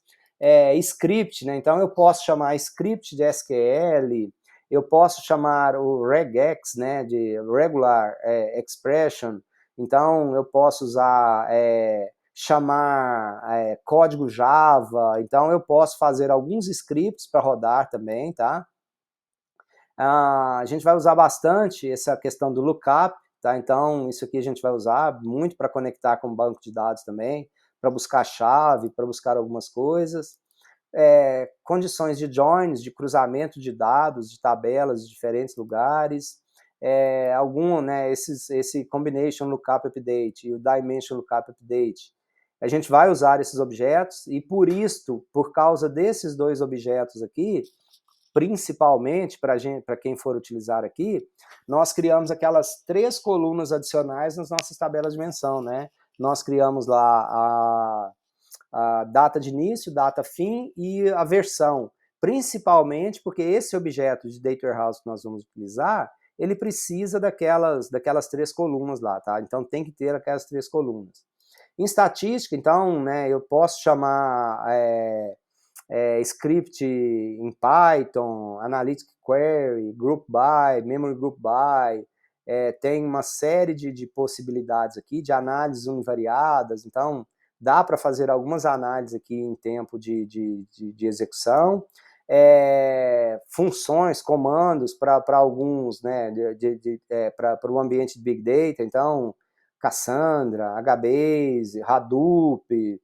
Script, né? Então, eu posso chamar script de SQL, eu posso chamar o regex, né, de regular expression. Então, eu posso usar, chamar código Java. Então, eu posso fazer alguns scripts para rodar também, tá? A gente vai usar bastante essa questão do lookup, tá? Então, isso aqui a gente vai usar muito para conectar com o banco de dados também, para buscar chave, para buscar algumas coisas. Condições de joins, de cruzamento de dados, de tabelas de diferentes lugares, esse combination lookup update e o dimension lookup update. A gente vai usar esses objetos e por causa desses dois objetos aqui, principalmente para quem for utilizar aqui, nós criamos aquelas 3 colunas adicionais nas nossas tabelas de menção, né? Nós criamos lá a data de início, data fim e a versão, principalmente porque esse objeto de Data Warehouse que nós vamos utilizar, ele precisa daquelas 3 colunas lá, tá? Então tem que ter aquelas 3 colunas. Em estatística, então, né, eu posso chamar script em Python, Analytic Query, Group By, Memory Group By, tem uma série de possibilidades aqui, de análises univariadas, então dá para fazer algumas análises aqui em tempo de execução, funções, comandos para alguns, né, para o ambiente de Big Data, então Cassandra, HBase, Hadoop,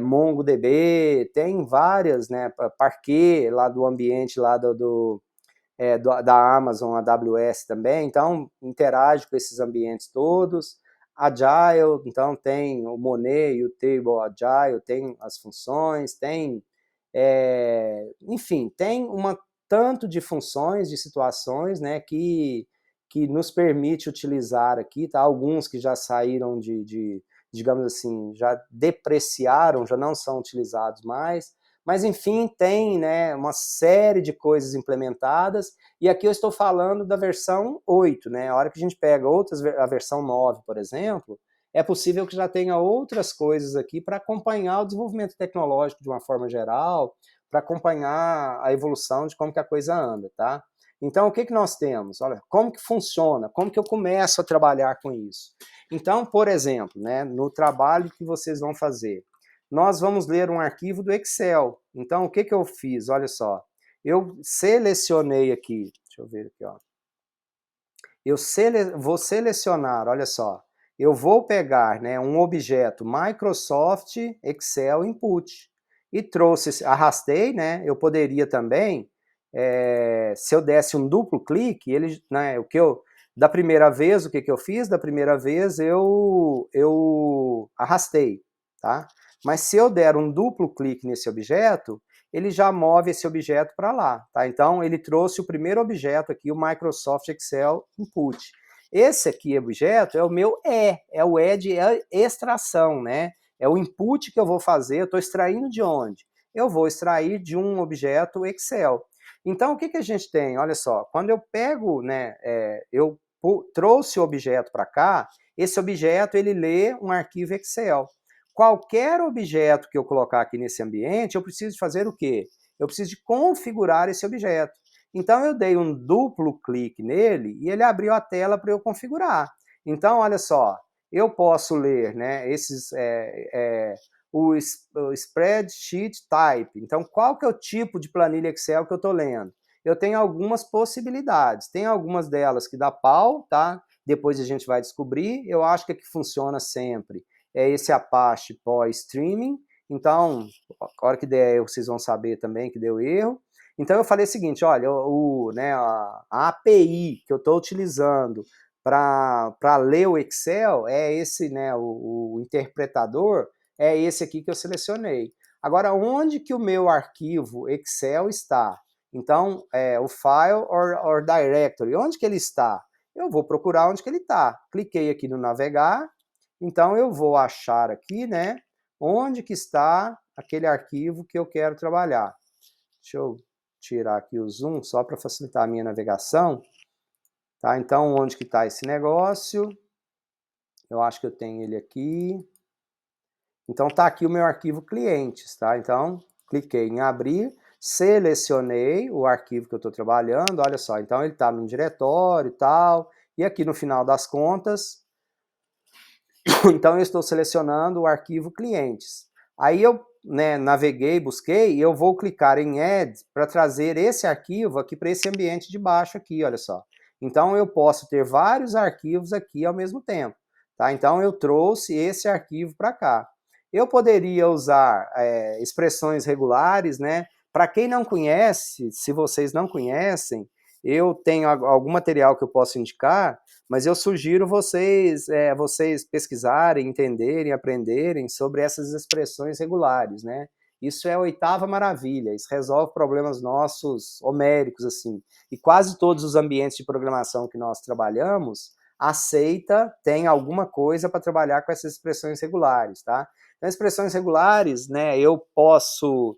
MongoDB, tem várias, né, Parquet lá do ambiente lá da Amazon, AWS também, então interage com esses ambientes todos. Agile, então tem o Monet e o Table Agile, tem as funções, tem, enfim, tem tanto de funções, de situações, né, que nos permite utilizar aqui, tá? Alguns que já saíram digamos assim, já depreciaram, já não são utilizados mais, mas enfim, tem, né, uma série de coisas implementadas, e aqui eu estou falando da versão 8, né, a hora que a gente pega a versão 9, por exemplo, é possível que já tenha outras coisas aqui para acompanhar o desenvolvimento tecnológico de uma forma geral, para acompanhar a evolução de como que a coisa anda, tá? Então, o que nós temos? Olha, como que funciona? Como que eu começo a trabalhar com isso? Então, por exemplo, né, no trabalho que vocês vão fazer, nós vamos ler um arquivo do Excel. Então, o que eu fiz? Olha só, eu selecionei aqui, deixa eu ver aqui, ó. Vou selecionar, olha só, eu vou pegar, né, um objeto Microsoft Excel Input e arrastei, né, eu poderia também, se eu desse um duplo clique, ele, né, da primeira vez, o que eu fiz? Da primeira vez eu arrastei, tá? Mas se eu der um duplo clique nesse objeto, ele já move esse objeto para lá, tá? Então, ele trouxe o primeiro objeto aqui, o Microsoft Excel Input. Esse aqui, objeto, é o meu é o de extração, né? É o input que eu vou fazer, eu estou extraindo de onde? Eu vou extrair de um objeto Excel. Então, o que a gente tem? Olha só, quando eu pego, né, eu trouxe o objeto para cá, esse objeto, ele lê um arquivo Excel. Qualquer objeto que eu colocar aqui nesse ambiente, eu preciso fazer o quê? Eu preciso de configurar esse objeto. Então, eu dei um duplo clique nele e ele abriu a tela para eu configurar. Então, olha só, eu posso ler, né, o Spreadsheet Type. Então, qual que é o tipo de planilha Excel que eu estou lendo? Eu tenho algumas possibilidades. Tem algumas delas que dá pau, tá? Depois a gente vai descobrir. Eu acho que a que funciona sempre é esse Apache PO Streaming. Então, a hora que der erro, vocês vão saber também que deu erro. Então, eu falei o seguinte, olha, a API que eu estou utilizando para ler o Excel é esse, né, o interpretador, é esse aqui que eu selecionei. Agora, onde que o meu arquivo Excel está? Então, o File or Directory, onde que ele está? Eu vou procurar onde que ele está. Cliquei aqui no navegar, então eu vou achar aqui, né, onde que está aquele arquivo que eu quero trabalhar. Deixa eu tirar aqui o zoom, só para facilitar a minha navegação. Tá? Então, onde que está esse negócio? Eu acho que eu tenho ele aqui. Então, está aqui o meu arquivo clientes, tá? Então, cliquei em abrir, selecionei o arquivo que eu estou trabalhando, olha só, então ele está no diretório e tal, e aqui no final das contas, então eu estou selecionando o arquivo clientes. Aí eu, né, naveguei, busquei, e eu vou clicar em Add para trazer esse arquivo aqui para esse ambiente de baixo aqui, olha só. Então eu posso ter vários arquivos aqui ao mesmo tempo, tá? Então eu trouxe esse arquivo para cá. Eu poderia usar expressões regulares, né? Para quem não conhece, se vocês não conhecem, eu tenho algum material que eu posso indicar, mas eu sugiro vocês pesquisarem, entenderem, aprenderem sobre essas expressões regulares, né? Isso é a oitava maravilha, isso resolve problemas nossos homéricos, assim. E quase todos os ambientes de programação que nós trabalhamos tem alguma coisa para trabalhar com essas expressões regulares, tá? Então, expressões regulares, né, eu posso,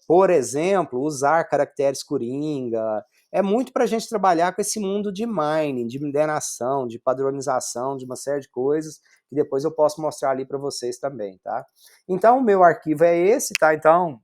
por exemplo, usar caracteres coringa. É muito para a gente trabalhar com esse mundo de mining, de mineração, de padronização, de uma série de coisas, que depois eu posso mostrar ali para vocês também, tá? Então, o meu arquivo é esse, tá? Então,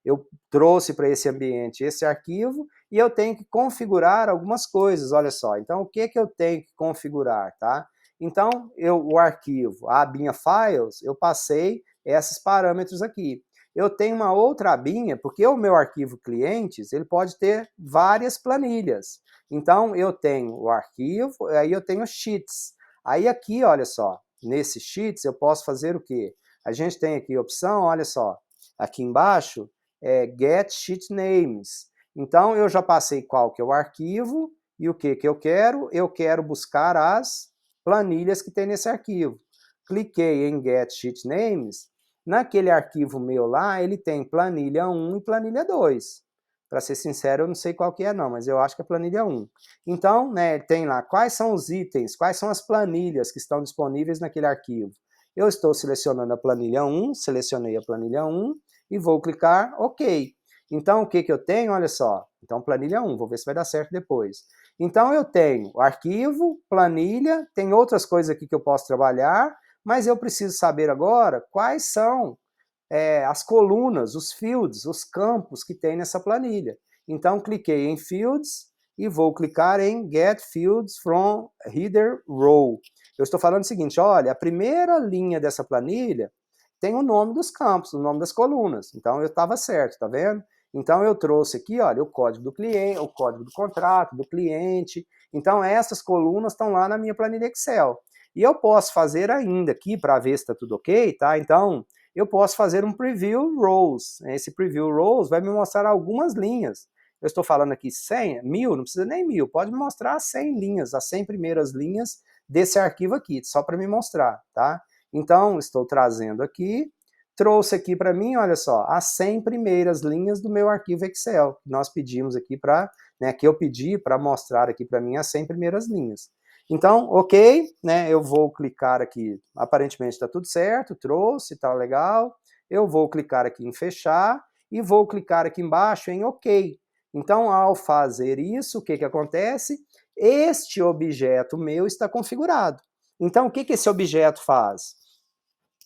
eu trouxe para esse ambiente esse arquivo e eu tenho que configurar algumas coisas, olha só. Então, o que eu tenho que configurar, tá? Então, o arquivo, a abinha Files, eu passei esses parâmetros aqui. Eu tenho uma outra abinha, porque o meu arquivo clientes, ele pode ter várias planilhas. Então, eu tenho o arquivo, aí eu tenho sheets. Aí aqui, olha só, nesse sheets eu posso fazer o quê? A gente tem aqui a opção, olha só, aqui embaixo, Get Sheet Names. Então, eu já passei qual que é o arquivo e o que eu quero. Eu quero buscar as planilhas que tem nesse arquivo. Cliquei em Get Sheet Names. Naquele arquivo meu lá, ele tem planilha 1 e planilha 2. Para ser sincero, eu não sei qual que é não, mas eu acho que é planilha 1. Então, né, tem lá quais são os itens, quais são as planilhas que estão disponíveis naquele arquivo. Eu estou selecionando a planilha 1, selecionei a planilha 1 e vou clicar OK. Então, o que eu tenho? Olha só. Então, planilha 1, vou ver se vai dar certo depois. Então, eu tenho arquivo, planilha, tem outras coisas aqui que eu posso trabalhar, mas eu preciso saber agora quais são as colunas, os fields, os campos que tem nessa planilha. Então, cliquei em Fields e vou clicar em Get Fields from Header Row. Eu estou falando o seguinte, olha, a primeira linha dessa planilha tem o nome dos campos, o nome das colunas. Então, eu estava certo, tá vendo? Então, eu trouxe aqui, olha, o código do cliente, o código do contrato, do cliente. Então, essas colunas estão lá na minha planilha Excel. E eu posso fazer ainda aqui, para ver se está tudo ok, tá? Então, eu posso fazer um Preview Rows. Esse Preview Rows vai me mostrar algumas linhas. Eu estou falando aqui 100, 1000, não precisa nem 1000, pode me mostrar 100 linhas, as 100 primeiras linhas desse arquivo aqui, só para me mostrar, tá? Então, estou trazendo aqui, trouxe aqui para mim, olha só, as 100 primeiras linhas do meu arquivo Excel. Nós pedimos aqui para, né, que eu pedi para mostrar aqui para mim as 100 primeiras linhas. Então, ok, né, eu vou clicar aqui, aparentemente está tudo certo, trouxe, tá legal. Eu vou clicar aqui em fechar e vou clicar aqui embaixo em ok. Então, ao fazer isso, o que que acontece? Este objeto meu está configurado. Então, o que que esse objeto faz?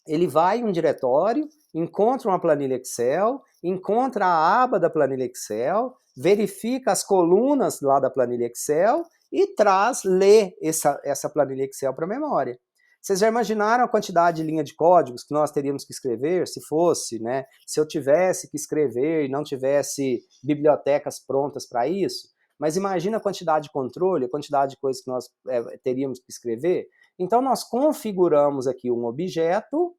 Ele vai em um diretório, encontra uma planilha Excel, encontra a aba da planilha Excel, verifica as colunas lá da planilha Excel e lê essa planilha Excel para a memória. Vocês já imaginaram a quantidade de linha de códigos que nós teríamos que escrever se fosse, né? Se eu tivesse que escrever e não tivesse bibliotecas prontas para isso? Mas imagina a quantidade de controle, a quantidade de coisas que nós teríamos que escrever. Então nós configuramos aqui um objeto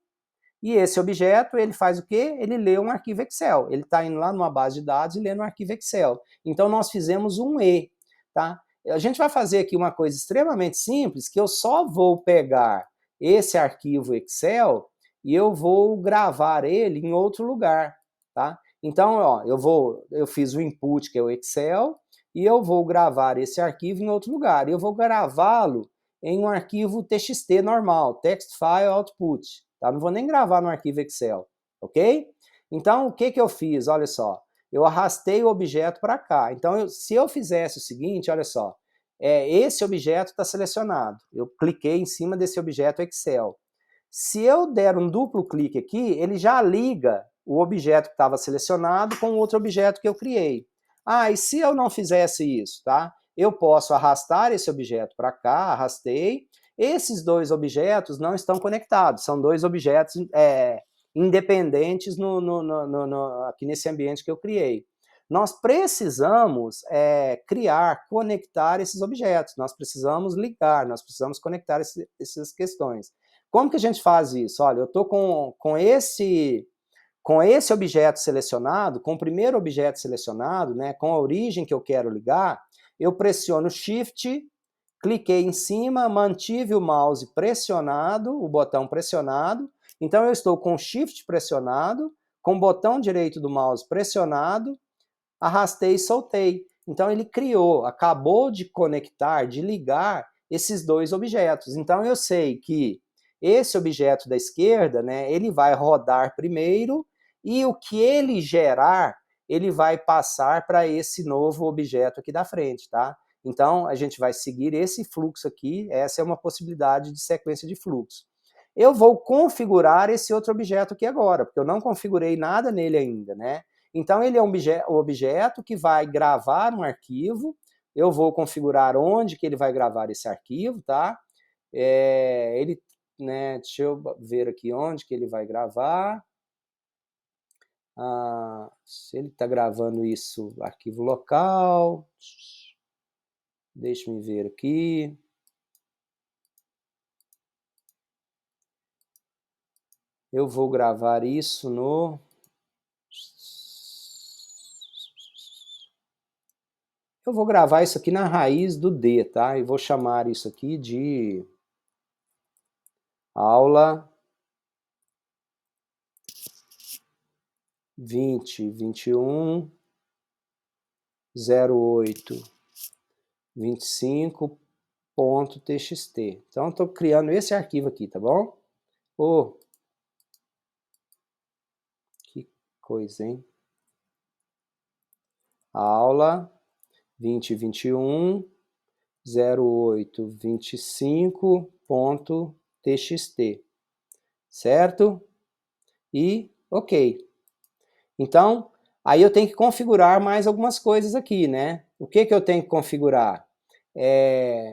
e esse objeto ele faz o quê? Ele lê um arquivo Excel. Ele está indo lá numa base de dados e lendo um arquivo Excel. Então nós fizemos um E, tá? A gente vai fazer aqui uma coisa extremamente simples, que eu só vou pegar esse arquivo Excel e eu vou gravar ele em outro lugar, tá? Então, ó, eu fiz o input, que é o Excel, e eu vou gravar esse arquivo em outro lugar. Eu vou gravá-lo em um arquivo TXT normal, Text File Output, tá? Não vou nem gravar no arquivo Excel, ok? Então, o que que eu fiz? Olha só, eu arrastei o objeto para cá. Então, se eu fizesse o seguinte, olha só, esse objeto está selecionado. Eu cliquei em cima desse objeto Excel. Se eu der um duplo clique aqui, ele já liga o objeto que estava selecionado com o outro objeto que eu criei. Ah, e se eu não fizesse isso, tá? Eu posso arrastar esse objeto para cá, arrastei. Esses dois objetos não estão conectados, são dois objetos independentes aqui nesse ambiente que eu criei. Nós precisamos conectar esses objetos, nós precisamos ligar, nós precisamos conectar essas questões. Como que a gente faz isso? Olha, eu estou com esse objeto selecionado, com o primeiro objeto selecionado, né, com a origem que eu quero ligar, eu pressiono Shift, cliquei em cima, mantive o mouse pressionado, o botão pressionado, então eu estou com o Shift pressionado, com o botão direito do mouse pressionado, arrastei e soltei. Então ele acabou de conectar, de ligar esses dois objetos. Então eu sei que esse objeto da esquerda, né, ele vai rodar primeiro e o que ele gerar, ele vai passar para esse novo objeto aqui da frente, tá? Então a gente vai seguir esse fluxo aqui, essa é uma possibilidade de sequência de fluxo. Eu vou configurar esse outro objeto aqui agora, porque eu não configurei nada nele ainda, né? Então ele é um objeto que vai gravar um arquivo, eu vou configurar onde que ele vai gravar esse arquivo, tá? Deixa eu ver aqui onde que ele vai gravar. Se ele está gravando isso, arquivo local, deixa eu ver aqui. Eu vou gravar isso no... Eu vou gravar isso aqui na raiz do D, tá? E vou chamar isso aqui de aula 2021 08 25.txt. Então, estou criando esse arquivo aqui, tá bom? Oh, que coisa, hein? Aula 2021 08 25.txt. Certo? E ok. Então, aí eu tenho que configurar mais algumas coisas aqui, né? O que que eu tenho que configurar?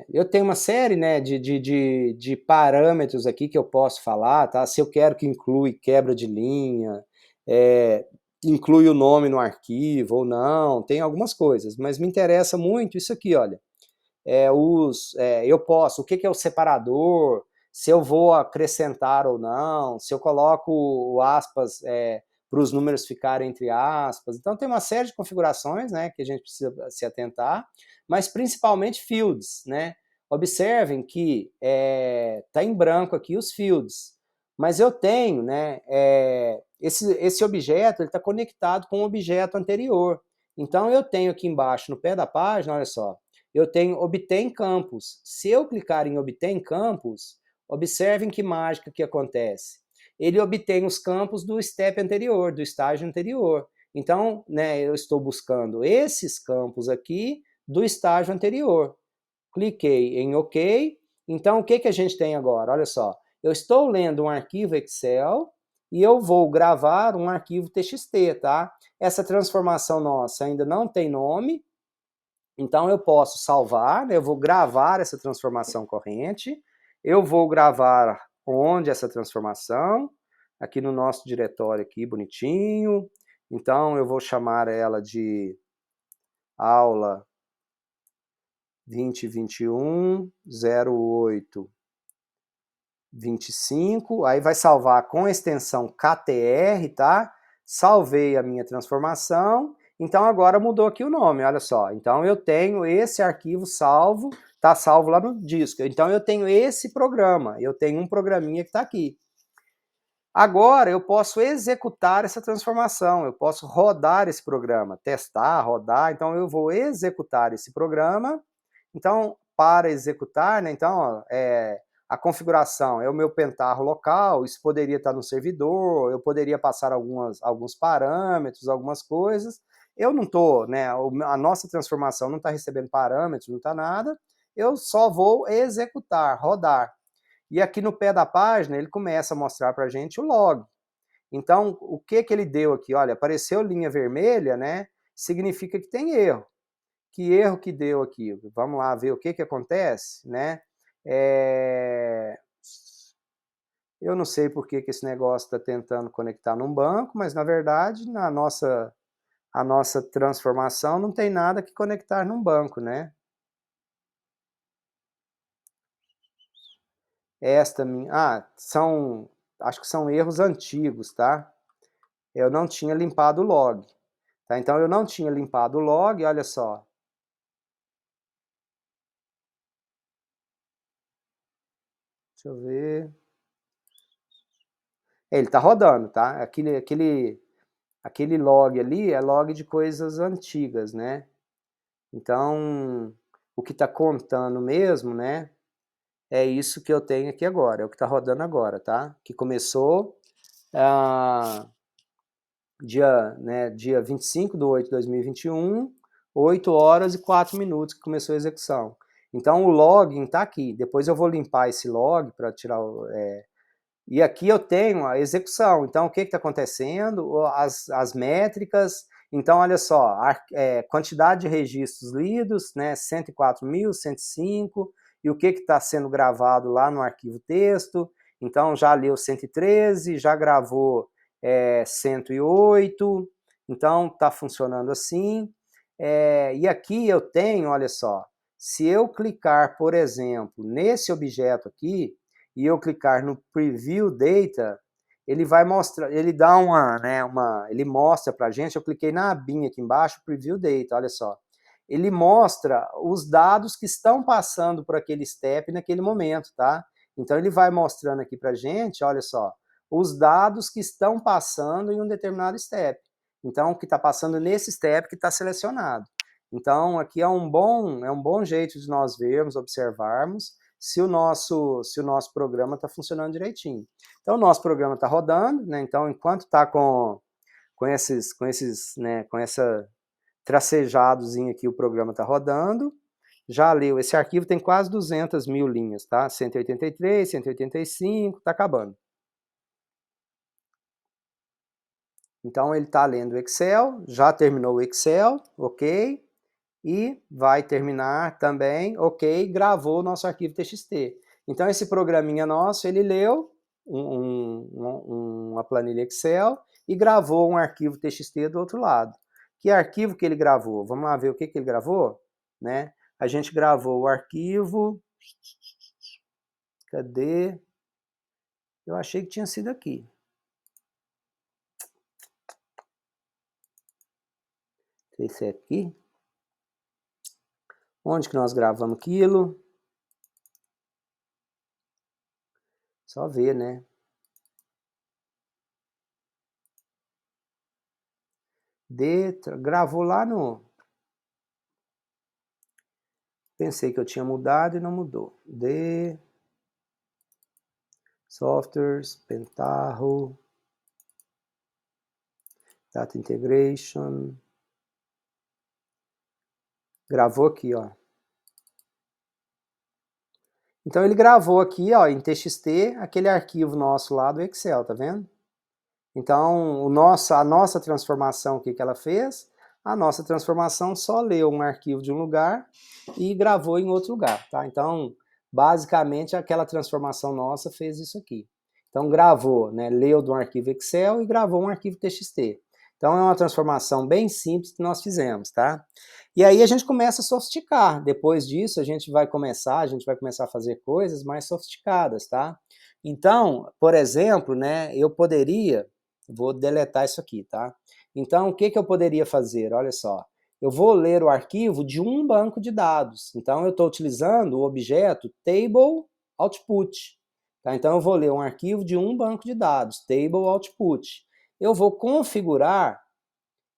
Eu tenho uma série, né, de parâmetros aqui que eu posso falar, tá? Se eu quero que inclui quebra de linha, inclui o nome no arquivo ou não, tem algumas coisas, mas me interessa muito isso aqui, olha. Eu posso, o que que é o separador, se eu vou acrescentar ou não, se eu coloco o aspas para os números ficarem entre aspas. Então tem uma série de configurações, né, que a gente precisa se atentar, mas principalmente fields, né? Observem que está em branco aqui os fields. Mas eu tenho, né, esse objeto está conectado com um objeto anterior. Então, eu tenho aqui embaixo, no pé da página, olha só, eu tenho obtém campos. Se eu clicar em obtém campos, observem que mágica que acontece. Ele obtém os campos do step anterior, do estágio anterior. Então, né, eu estou buscando esses campos aqui do estágio anterior. Cliquei em OK. Então, o que a gente tem agora? Olha só, eu estou lendo um arquivo Excel e eu vou gravar um arquivo TXT, tá? Essa transformação nossa ainda não tem nome, então eu posso salvar, né? Eu vou gravar essa transformação corrente, eu vou gravar onde essa transformação, aqui no nosso diretório aqui, bonitinho. Então eu vou chamar ela de aula 2021-08-25, aí vai salvar com a extensão KTR, tá? Salvei a minha transformação, então agora mudou aqui o nome, olha só. Então eu tenho esse arquivo salvo, tá salvo lá no disco. Então eu tenho esse programa, eu tenho um programinha que está aqui. Agora eu posso executar essa transformação, eu posso rodar esse programa, testar, rodar, então eu vou executar esse programa. Então, para executar, né, então, ó, a configuração é o meu pentarro local, isso poderia estar no servidor, eu poderia passar alguns parâmetros, algumas coisas. Eu não estou, né, a nossa transformação não está recebendo parâmetros, não está nada, eu só vou executar, rodar. E aqui no pé da página, ele começa a mostrar para a gente o log. Então, o que ele deu aqui? Olha, apareceu linha vermelha, né? Significa que tem erro. Que erro que deu aqui? Vamos lá ver o que acontece, né? Eu não sei por que esse negócio está tentando conectar num banco, mas na verdade, a nossa transformação não tem nada que conectar num banco, né? Acho que são erros antigos, tá? Eu não tinha limpado o log. Tá? Então, eu não tinha limpado o log, olha só. Deixa eu ver. Ele está rodando, tá? Aquele log ali é log de coisas antigas, né? Então, o que está contando mesmo, né? É isso que eu tenho aqui agora, é o que está rodando agora, tá? Que começou dia 25/8/2021, 8 horas e 4 minutos que começou a execução. Então, o login está aqui. Depois eu vou limpar esse log para tirar e aqui eu tenho a execução. Então, o que está acontecendo? As métricas. Então, olha só, quantidade de registros lidos, né, 104.105, e o que está sendo gravado lá no arquivo texto. Então, já leu 113, já gravou 108, então está funcionando assim. E aqui eu tenho, olha só, se eu clicar, por exemplo, nesse objeto aqui, e eu clicar no Preview Data, ele vai mostrar, ele dá ele mostra pra gente, eu cliquei na abinha aqui embaixo, Preview Data, olha só. Ele mostra os dados que estão passando por aquele step naquele momento, tá? Então ele vai mostrando aqui pra gente, olha só, os dados que estão passando em um determinado step. Então, o que está passando nesse step que está selecionado. Então, aqui é um bom jeito de nós vermos, observarmos, se o nosso programa está funcionando direitinho. Então, o nosso programa está rodando, né? Então, enquanto está com essa tracejadozinho aqui, o programa está rodando. Já leu, esse arquivo tem quase 200 mil linhas, tá? 183, 185, está acabando. Então, ele está lendo o Excel, já terminou o Excel, ok? E vai terminar também, ok, gravou o nosso arquivo TXT. Então, esse programinha nosso, ele leu uma planilha Excel e gravou um arquivo TXT do outro lado. Que arquivo que ele gravou? Vamos lá ver o que ele gravou? Né? A gente gravou o arquivo... Cadê? Eu achei que tinha sido aqui. Esse é aqui. Onde que nós gravamos aquilo? Só ver, né? Gravou lá no... Pensei que eu tinha mudado e não mudou. Softwares, Pentaho, Data Integration. Gravou aqui, ó. Então ele gravou aqui, ó, em TXT, aquele arquivo nosso lá do Excel, tá vendo? Então, a nossa transformação, o que ela fez? A nossa transformação só leu um arquivo de um lugar e gravou em outro lugar, tá? Então, basicamente, aquela transformação nossa fez isso aqui. Então, gravou, né, leu de um arquivo Excel e gravou um arquivo TXT. Então, é uma transformação bem simples que nós fizemos, tá? E aí a gente começa a sofisticar. Depois disso, a gente vai começar a fazer coisas mais sofisticadas, tá? Então, por exemplo, né, eu poderia... Vou deletar isso aqui, tá? Então, o que eu poderia fazer? Olha só. Eu vou ler o arquivo de um banco de dados. Então, eu estou utilizando o objeto table output. Tá? Então, eu vou ler um arquivo de um banco de dados, table output. Eu vou configurar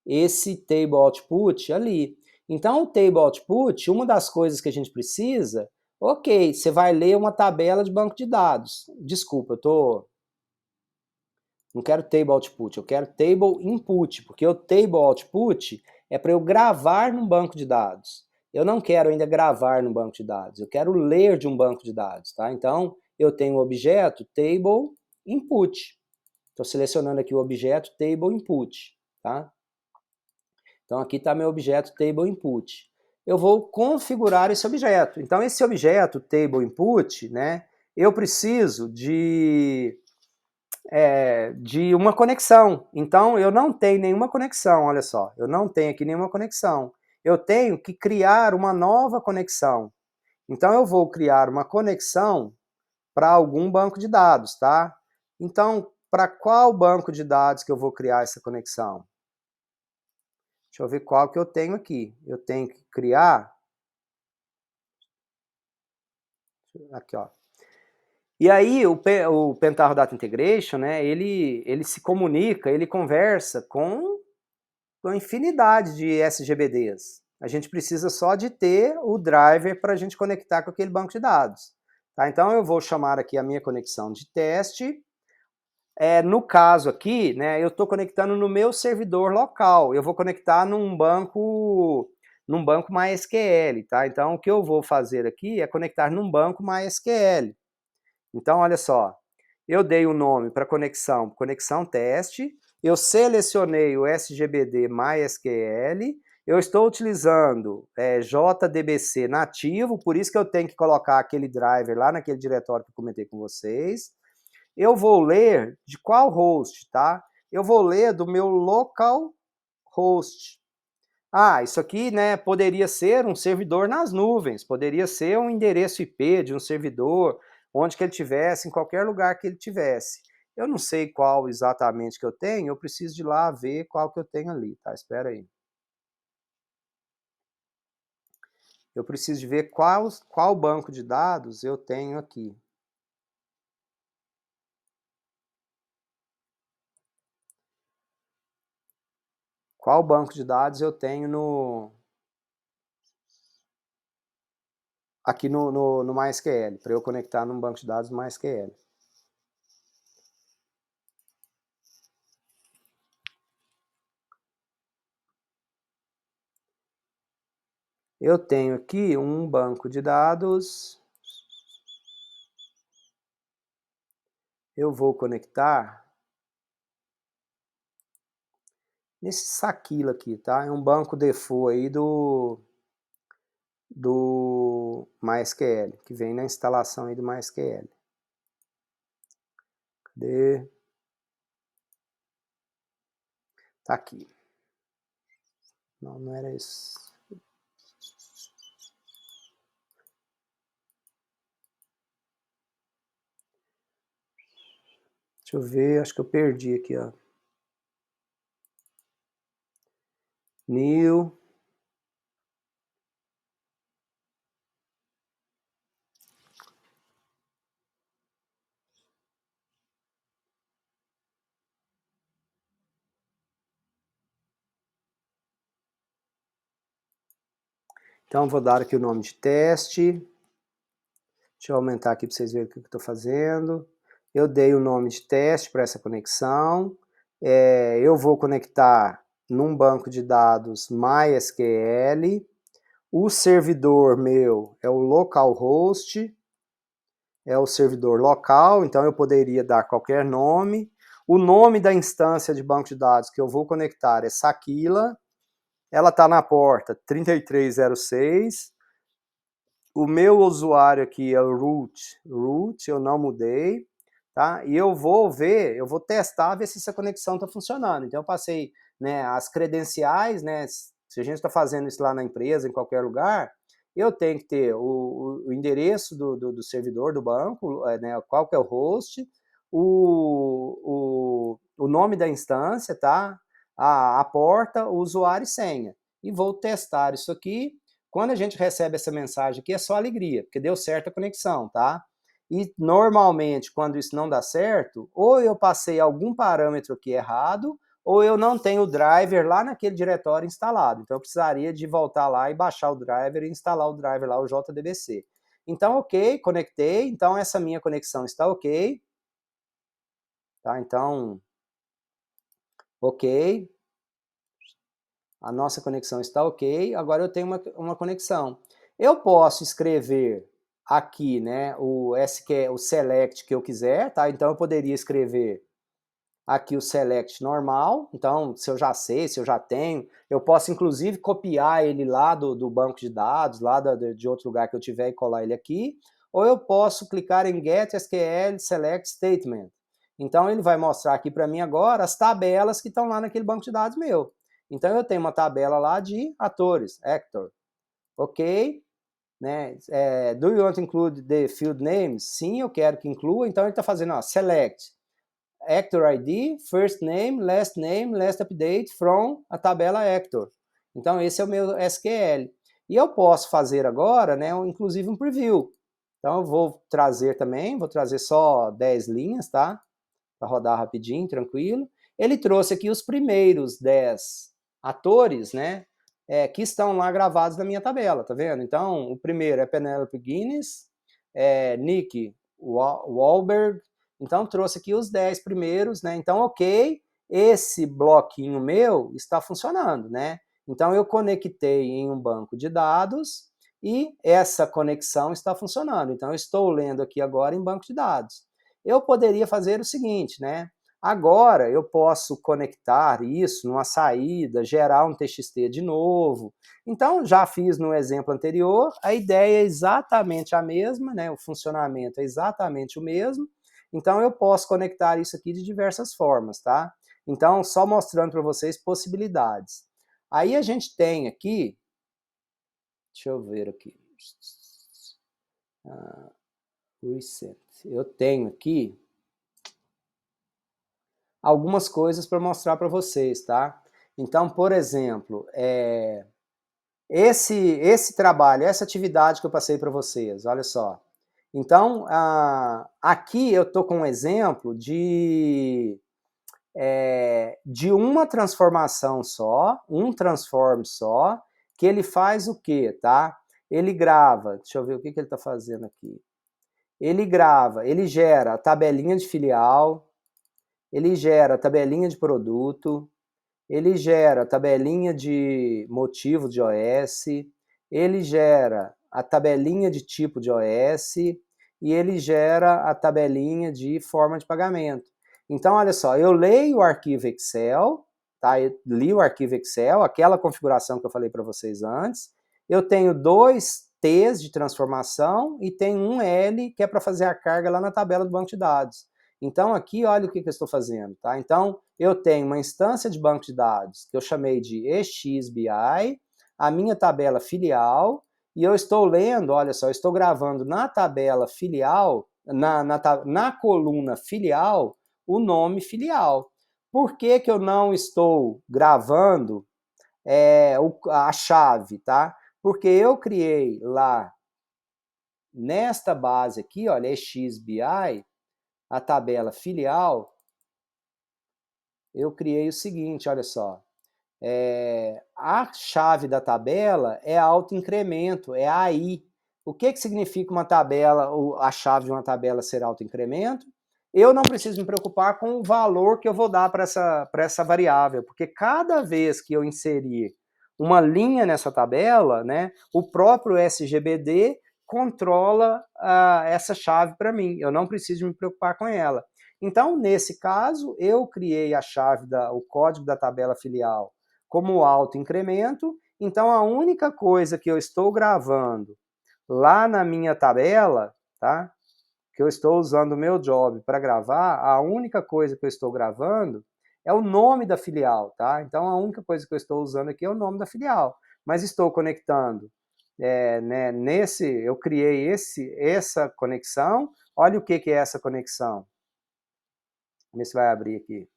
esse table output ali. Então, o table output, uma das coisas que a gente precisa, ok, você vai ler uma tabela de banco de dados. Desculpa, não quero table output, eu quero table input, porque o table output é para eu gravar num banco de dados. Eu não quero ainda gravar num banco de dados, eu quero ler de um banco de dados, tá? Então, eu tenho o objeto table input. Estou selecionando aqui o objeto table input, tá? Então, aqui está meu objeto table input. Eu vou configurar esse objeto. Então, esse objeto table input, né? Eu preciso de uma conexão. Então, eu não tenho nenhuma conexão, olha só. Eu não tenho aqui nenhuma conexão. Eu tenho que criar uma nova conexão. Então, eu vou criar uma conexão para algum banco de dados, tá? Então, para qual banco de dados que eu vou criar essa conexão? Deixa eu ver qual que eu tenho aqui. Eu tenho que criar... Aqui, ó. E aí, o Pentaho Data Integration, né, ele se comunica, ele conversa com uma infinidade de SGBDs. A gente precisa só de ter o driver para a gente conectar com aquele banco de dados. Tá? Então, eu vou chamar aqui a minha conexão de teste. No caso aqui, né, eu estou conectando no meu servidor local. Eu vou conectar num banco MySQL. Tá? Então, o que eu vou fazer aqui é conectar num banco MySQL. Então, olha só, eu dei o nome para conexão teste, eu selecionei o SGBD MySQL, eu estou utilizando JDBC nativo, por isso que eu tenho que colocar aquele driver lá naquele diretório que eu comentei com vocês. Eu vou ler de qual host, tá? Eu vou ler do meu local host. Isso aqui, né, poderia ser um servidor nas nuvens, poderia ser um endereço IP de um servidor, onde que ele tivesse, em qualquer lugar que ele tivesse. Eu não sei qual exatamente que eu tenho, eu preciso de ir lá ver qual que eu tenho ali, tá? Espera aí. Eu preciso de ver qual banco de dados eu tenho aqui. Qual banco de dados eu tenho aqui no MySQL, para eu conectar num banco de dados do MySQL. Eu tenho aqui um banco de dados. Eu vou conectar nesse Saquila aqui, tá? É um banco default aí do MySQL, que vem na instalação aí do MySQL. Cadê? Tá aqui. Não, não era isso. Deixa eu ver, acho que eu perdi aqui, ó. New. Então, vou dar aqui o nome de teste. Deixa eu aumentar aqui para vocês verem o que eu estou fazendo. Eu dei o nome de teste para essa conexão. Eu vou conectar num banco de dados MySQL. O servidor meu é o localhost, é o servidor local, então eu poderia dar qualquer nome. O nome da instância de banco de dados que eu vou conectar é Sakila. Ela está na porta 3306. O meu usuário aqui é o root, eu não mudei, tá? E eu vou testar, ver se essa conexão está funcionando. Então eu passei, né, as credenciais, né? Se a gente está fazendo isso lá na empresa, em qualquer lugar, eu tenho que ter o endereço do servidor do banco, né, qual que é o host, o nome da instância, tá? A porta, o usuário e senha. E vou testar isso aqui. Quando a gente recebe essa mensagem aqui, é só alegria, porque deu certo a conexão, tá? E normalmente, quando isso não dá certo, ou eu passei algum parâmetro aqui errado, ou eu não tenho o driver lá naquele diretório instalado. Então, eu precisaria de voltar lá e baixar o driver e instalar o driver lá, o JDBC. Então, ok, conectei. Então, essa minha conexão está ok. Tá? Então, ok. A nossa conexão está ok. Agora eu tenho uma conexão. Eu posso escrever aqui, né, o select que eu quiser, tá? Então eu poderia escrever aqui o select normal. Então, se eu já sei, se eu já tenho, eu posso inclusive copiar ele lá do banco de dados, lá de outro lugar que eu tiver e colar ele aqui. Ou eu posso clicar em Get SQL Select Statement. Então ele vai mostrar aqui para mim agora as tabelas que estão lá naquele banco de dados meu. Então eu tenho uma tabela lá de atores, actor. Ok, né? Do you want to include the field names? Sim, eu quero que inclua. Então ele está fazendo, ó, select actor ID, first name, last update from a tabela actor. Então esse é o meu SQL. E eu posso fazer agora, né, inclusive um preview. Então eu vou trazer também, vou trazer só 10 linhas, tá? Para rodar rapidinho, tranquilo. Ele trouxe aqui os primeiros 10 atores, né, que estão lá gravados na minha tabela, tá vendo? Então, o primeiro é Penelope Guinness, Nick Wahlberg. Então, trouxe aqui os 10 primeiros, né? Então, ok, esse bloquinho meu está funcionando, né? Então, eu conectei em um banco de dados e essa conexão está funcionando. Então, eu estou lendo aqui agora em banco de dados. Eu poderia fazer o seguinte, né? Agora eu posso conectar isso numa saída, gerar um TXT de novo. Então, já fiz no exemplo anterior, a ideia é exatamente a mesma, né? O funcionamento é exatamente o mesmo. Então, eu posso conectar isso aqui de diversas formas, tá? Então, só mostrando para vocês possibilidades. Aí a gente tem aqui, deixa eu ver aqui, reset. Eu tenho aqui algumas coisas para mostrar para vocês, tá? Então, por exemplo, esse trabalho, essa atividade que eu passei para vocês, olha só. Então, aqui eu estou com um exemplo de uma transformação só, um transform só, que ele faz o quê, tá? Ele grava, deixa eu ver o que ele está fazendo aqui. Ele grava, ele gera a tabelinha de filial, ele gera a tabelinha de produto, ele gera a tabelinha de motivo de OS, ele gera a tabelinha de tipo de OS e ele gera a tabelinha de forma de pagamento. Então, olha só, eu leio o arquivo Excel, tá? Eu li o arquivo Excel, aquela configuração que eu falei para vocês antes. Eu tenho 2 T's de transformação e tem um L que é para fazer a carga lá na tabela do banco de dados. Então, aqui, olha o que eu estou fazendo, tá? Então, eu tenho uma instância de banco de dados que eu chamei de EXBI, a minha tabela filial, e eu estou lendo, olha só, eu estou gravando na tabela filial, na coluna filial, o nome filial. Por que que eu não estou gravando a chave, tá? Porque eu criei lá, nesta base aqui, olha, EXBI, a tabela filial, eu criei o seguinte, olha só. A chave da tabela é autoincremento, é AI. O que significa uma tabela, a chave de uma tabela ser autoincremento? Eu não preciso me preocupar com o valor que eu vou dar para essa variável, porque cada vez que eu inserir uma linha nessa tabela, né, o próprio SGBD controla essa chave para mim. Eu não preciso me preocupar com ela. Então, nesse caso, eu criei a chave, o código da tabela filial como autoincremento. Então, a única coisa que eu estou gravando lá na minha tabela, tá? Que eu estou usando o meu job para gravar, a única coisa que eu estou gravando é o nome da filial, tá? Então, a única coisa que eu estou usando aqui é o nome da filial. Mas estou conectando, né, eu criei essa conexão. Olha o que é essa conexão. Vamos ver se vai abrir aqui.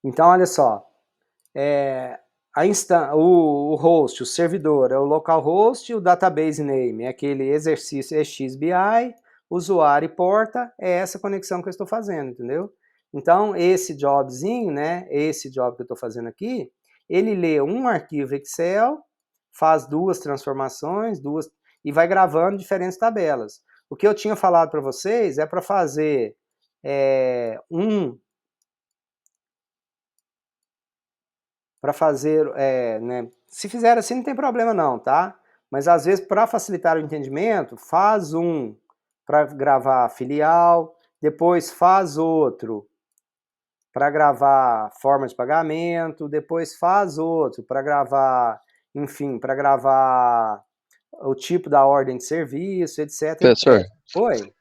Então, olha só, o host, o servidor, é o localhost, o database name é aquele exercício EXBI, usuário e porta, é essa conexão que eu estou fazendo, entendeu? Então, esse jobzinho, né, esse job que eu estou fazendo aqui, ele lê um arquivo Excel, faz duas transformações, e vai gravando diferentes tabelas. O que eu tinha falado para vocês é para fazer né, se fizer assim não tem problema não, tá? Mas às vezes para facilitar o entendimento, faz um para gravar filial, depois faz outro para gravar forma de pagamento, depois faz outro para gravar, enfim, para gravar o tipo da ordem de serviço, etc, Professor, etc. Oi?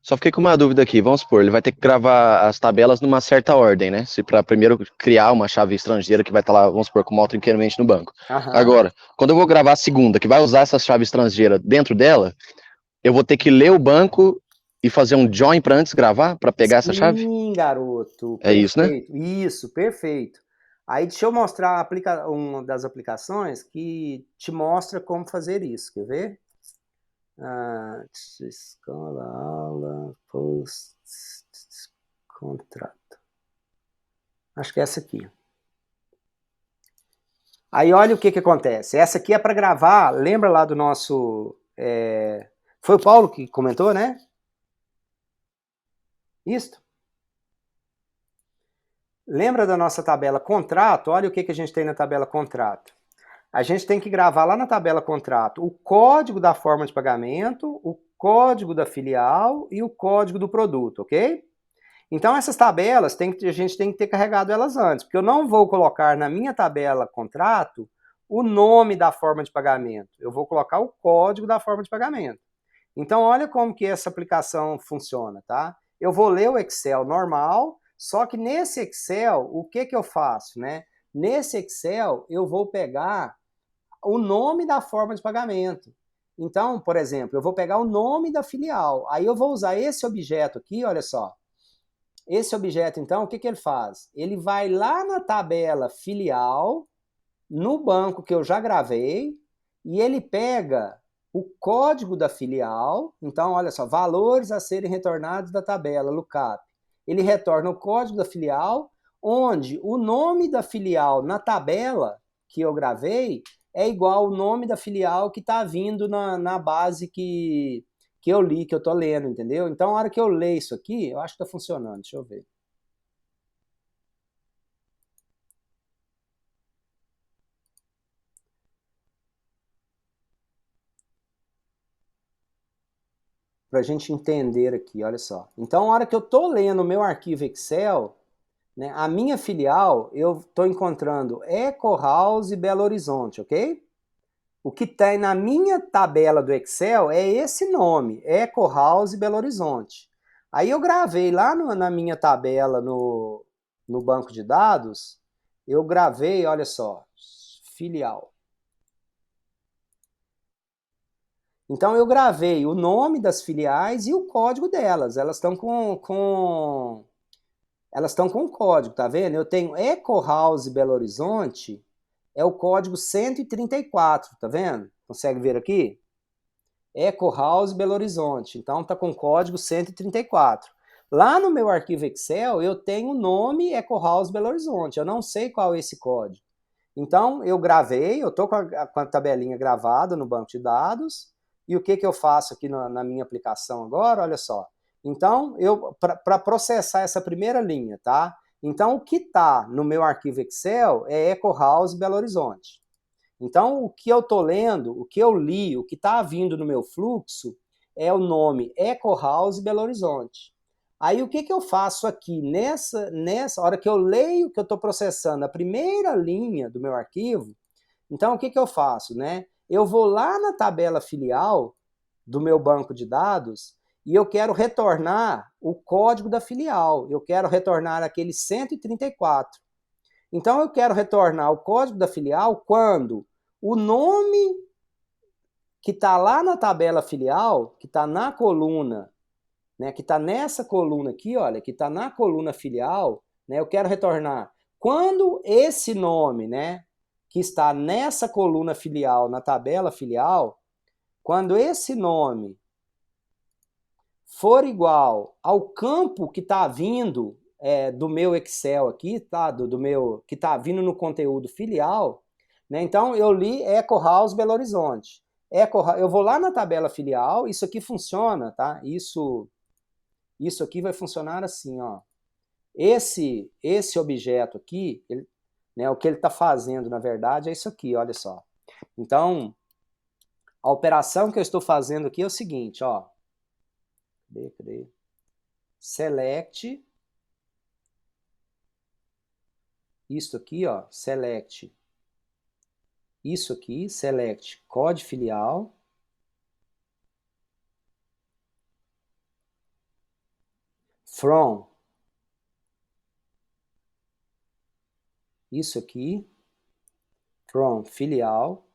só fiquei com uma dúvida aqui. Vamos supor, ele vai ter que gravar as tabelas numa certa ordem, né? Se para primeiro criar uma chave estrangeira que vai estar lá, vamos supor, como autoincremento no banco. Aham. Agora, quando eu vou gravar a segunda, que vai usar essa chave estrangeira dentro dela, eu vou ter que ler o banco e fazer um join para antes gravar, para pegar essa chave? Sim, garoto, É isso, né? perfeito. Isso, perfeito. Aí deixa eu mostrar uma das aplicações que te mostra como fazer isso. Quer ver? Escola, aula, post, contrato. Acho que é essa aqui. Aí olha o que acontece. Essa aqui é para gravar. Lembra lá do nosso. Foi o Paulo que comentou, né? Isso. Lembra da nossa tabela contrato? Olha o que a gente tem na tabela contrato. A gente tem que gravar lá na tabela contrato o código da forma de pagamento, o código da filial e o código do produto, ok? Então essas tabelas a gente tem que ter carregado elas antes, porque eu não vou colocar na minha tabela contrato o nome da forma de pagamento. Eu vou colocar o código da forma de pagamento. Então olha como que essa aplicação funciona, tá? Eu vou ler o Excel normal, só que nesse Excel, o que eu faço, né? Nesse Excel, eu vou pegar o nome da forma de pagamento. Então, por exemplo, eu vou pegar o nome da filial. Aí eu vou usar esse objeto aqui, olha só. Esse objeto, então, o que ele faz? Ele vai lá na tabela filial, no banco que eu já gravei, e ele pega o código da filial. Então, olha só, valores a serem retornados da tabela, lookup. Ele retorna o código da filial, onde o nome da filial na tabela que eu gravei é igual ao nome da filial que está vindo na base que eu li, que eu estou lendo, entendeu? Então, a hora que eu ler isso aqui, eu acho que está funcionando. Deixa eu ver. Para a gente entender aqui, olha só. Então, a hora que eu estou lendo o meu arquivo Excel, né, a minha filial, eu estou encontrando Eco House e Belo Horizonte, ok? O que tem na minha tabela do Excel é esse nome, Eco House e Belo Horizonte. Aí eu gravei lá na minha tabela no banco de dados, eu gravei, olha só, filial. Então eu gravei o nome das filiais e o código delas. Elas estão com código, tá vendo? Eu tenho Eco House Belo Horizonte, é o código 134, tá vendo? Consegue ver aqui? Eco House Belo Horizonte. Então tá com código 134. Lá no meu arquivo Excel eu tenho o nome Eco House Belo Horizonte. Eu não sei qual é esse código. Então eu gravei, eu estou com a tabelinha gravada no banco de dados. E o que eu faço aqui na minha aplicação agora? Olha só. Então, para processar essa primeira linha, tá? Então, o que está no meu arquivo Excel é Eco House Belo Horizonte. Então, o que eu estou lendo, o que eu li, o que está vindo no meu fluxo é o nome Eco House Belo Horizonte. Aí, o que eu faço aqui nessa hora que eu leio, que eu estou processando a primeira linha do meu arquivo, então o que eu faço, né? Eu vou lá na tabela filial do meu banco de dados e eu quero retornar o código da filial. Eu quero retornar aquele 134. Então eu quero retornar o código da filial quando o nome que está lá na tabela filial, que está na coluna, né, que está nessa coluna aqui, olha, que está na coluna filial, né, eu quero retornar quando esse nome, né, que está nessa coluna filial, na tabela filial, quando esse nome for igual ao campo que está vindo do meu Excel aqui, tá? Do meu que está vindo no conteúdo filial, né? Então eu li Eco House Belo Horizonte. Eu vou lá na tabela filial, isso aqui funciona, tá? Isso aqui vai funcionar assim, ó. Esse objeto aqui, né, o que ele está fazendo, na verdade, é isso aqui, olha só. Então, a operação que eu estou fazendo aqui é o seguinte, ó. Cadê? Select. Isso aqui, ó. Select. Isso aqui, select code filial. From. Isso aqui. From filial.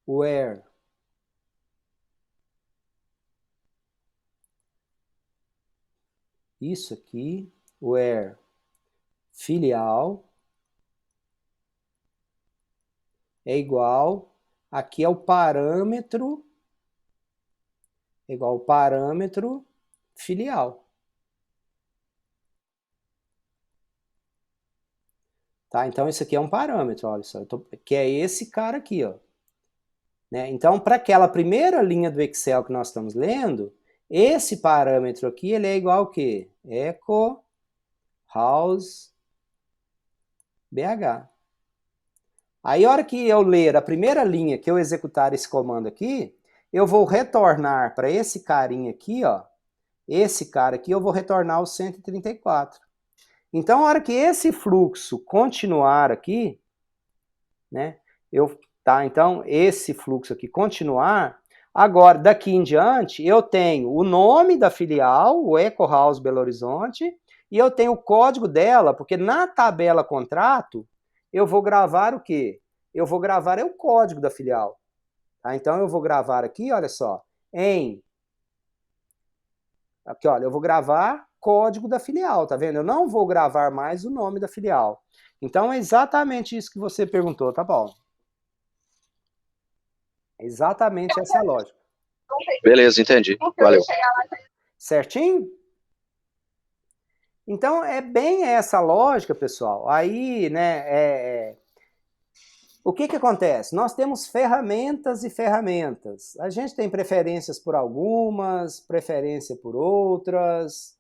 Where. Isso aqui. Where. Filial. É igual. Aqui é o parâmetro. É igual ao parâmetro filial. Tá? Então, isso aqui é um parâmetro, olha só. Que é esse cara aqui, ó. Né? Então, para aquela primeira linha do Excel que nós estamos lendo, esse parâmetro aqui ele é igual ao quê? Eco House BH. Aí, a hora que eu ler a primeira linha, que eu executar esse comando aqui, eu vou retornar para esse carinha aqui, ó. Esse cara aqui, eu vou retornar o 134. Então, a hora que esse fluxo continuar aqui, né? Então, esse fluxo aqui continuar, agora, daqui em diante, eu tenho o nome da filial, o Eco House Belo Horizonte, e eu tenho o código dela, porque na tabela contrato, eu vou gravar o quê? Eu vou gravar o código da filial. Tá? Então, eu vou gravar aqui, olha só, aqui, olha, eu vou gravar código da filial, tá vendo? Eu não vou gravar mais o nome da filial. Então, é exatamente isso que você perguntou, tá bom? É exatamente essa a lógica. Beleza, entendi. Valeu. Certinho? Então, é bem essa lógica, pessoal. Aí, né, o que acontece? Nós temos ferramentas e ferramentas. A gente tem preferências por algumas, preferência por outras.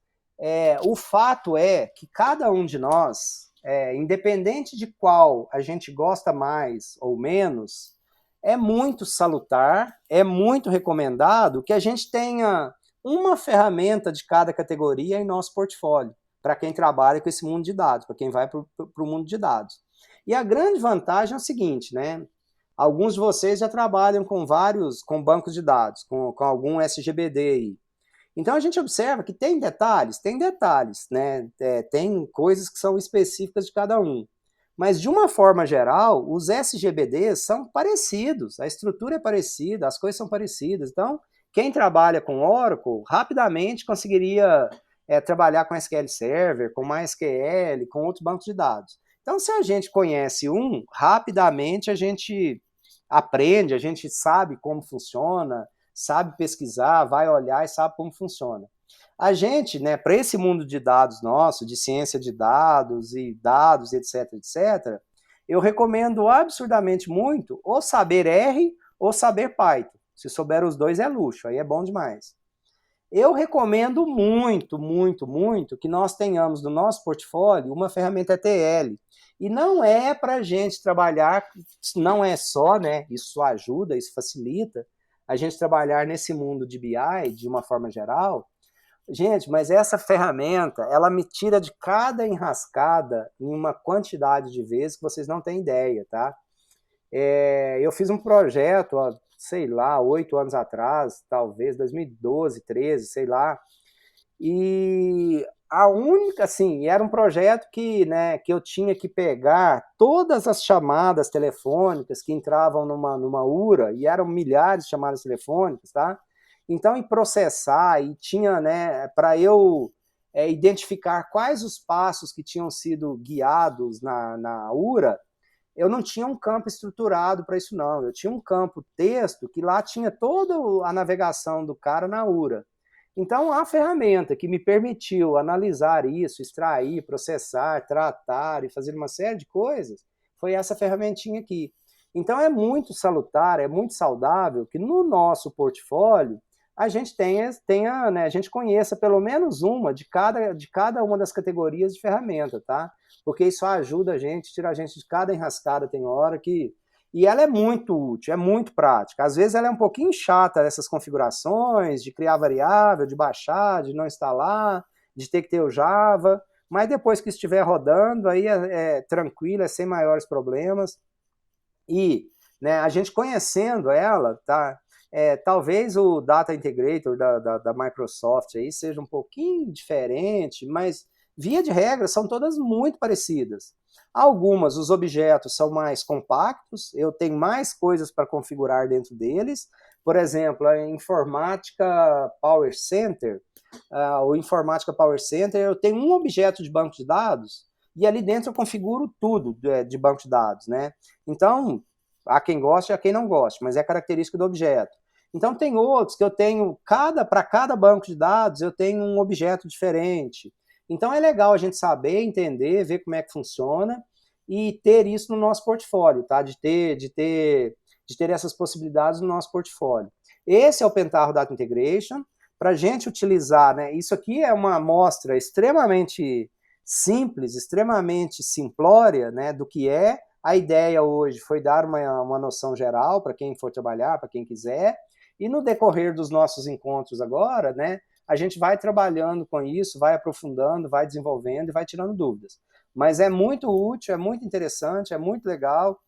O fato é que cada um de nós, independente de qual a gente gosta mais ou menos, é muito salutar, é muito recomendado que a gente tenha uma ferramenta de cada categoria em nosso portfólio, para quem trabalha com esse mundo de dados, para quem vai para o mundo de dados. E a grande vantagem é o seguinte, né? Alguns de vocês já trabalham com bancos de dados, com algum SGBD aí. Então a gente observa que tem detalhes, né? Tem coisas que são específicas de cada um. Mas, de uma forma geral, os SGBDs são parecidos, a estrutura é parecida, as coisas são parecidas. Então, quem trabalha com Oracle, rapidamente conseguiria trabalhar com SQL Server, com MySQL, com outros bancos de dados. Então, se a gente conhece um, rapidamente a gente aprende, a gente sabe como funciona, sabe pesquisar, vai olhar e sabe como funciona. A gente, né, para esse mundo de dados nosso, de ciência de dados, etc, etc, eu recomendo absurdamente muito ou saber R ou saber Python. Se souber os dois é luxo, aí é bom demais. Eu recomendo muito, muito, muito que nós tenhamos no nosso portfólio uma ferramenta ETL. E não é para a gente trabalhar, não é só, né? Isso ajuda, isso facilita a gente trabalhar nesse mundo de BI de uma forma geral. Gente, mas essa ferramenta, ela me tira de cada enrascada em uma quantidade de vezes que vocês não têm ideia, tá? Eu fiz um projeto, ó, sei lá, 8 anos atrás, talvez, 2012, 13, sei lá, e a única, assim, era um projeto que, né, que eu tinha que pegar todas as chamadas telefônicas que entravam numa URA, e eram milhares de chamadas telefônicas, tá? Então, em processar, e tinha, né, para eu identificar quais os passos que tinham sido guiados na URA, eu não tinha um campo estruturado para isso, não. Eu tinha um campo texto que lá tinha toda a navegação do cara na URA. Então, a ferramenta que me permitiu analisar isso, extrair, processar, tratar e fazer uma série de coisas, foi essa ferramentinha aqui. Então, é muito salutar, é muito saudável que no nosso portfólio a gente tenha, né, a gente conheça pelo menos uma de cada uma das categorias de ferramenta, tá? Porque isso ajuda a gente, tira a gente de cada enrascada, tem hora que... E ela é muito útil, é muito prática. Às vezes ela é um pouquinho chata, essas configurações, de criar variável, de baixar, de não instalar, de ter que ter o Java, mas depois que estiver rodando, aí é tranquilo, é sem maiores problemas. E, né, a gente conhecendo ela, tá? Talvez o Data Integrator da Microsoft aí seja um pouquinho diferente, mas via de regra são todas muito parecidas. Algumas, os objetos são mais compactos, eu tenho mais coisas para configurar dentro deles. Por exemplo, a Informática Power Center, o Informática Power Center, eu tenho um objeto de banco de dados e ali dentro eu configuro tudo de banco de dados, né? Então, há quem goste e há quem não goste, mas é característica do objeto. Então, tem outros que eu tenho, para cada banco de dados, eu tenho um objeto diferente. Então, é legal a gente saber, entender, ver como é que funciona e ter isso no nosso portfólio, tá? De ter essas possibilidades no nosso portfólio. Esse é o Pentaho Data Integration. Para a gente utilizar, né? Isso aqui é uma amostra extremamente simples, extremamente simplória, né? Do que é. A ideia hoje foi dar uma noção geral para quem for trabalhar, para quem quiser, e no decorrer dos nossos encontros agora, né, a gente vai trabalhando com isso, vai aprofundando, vai desenvolvendo e vai tirando dúvidas. Mas é muito útil, é muito interessante, é muito legal.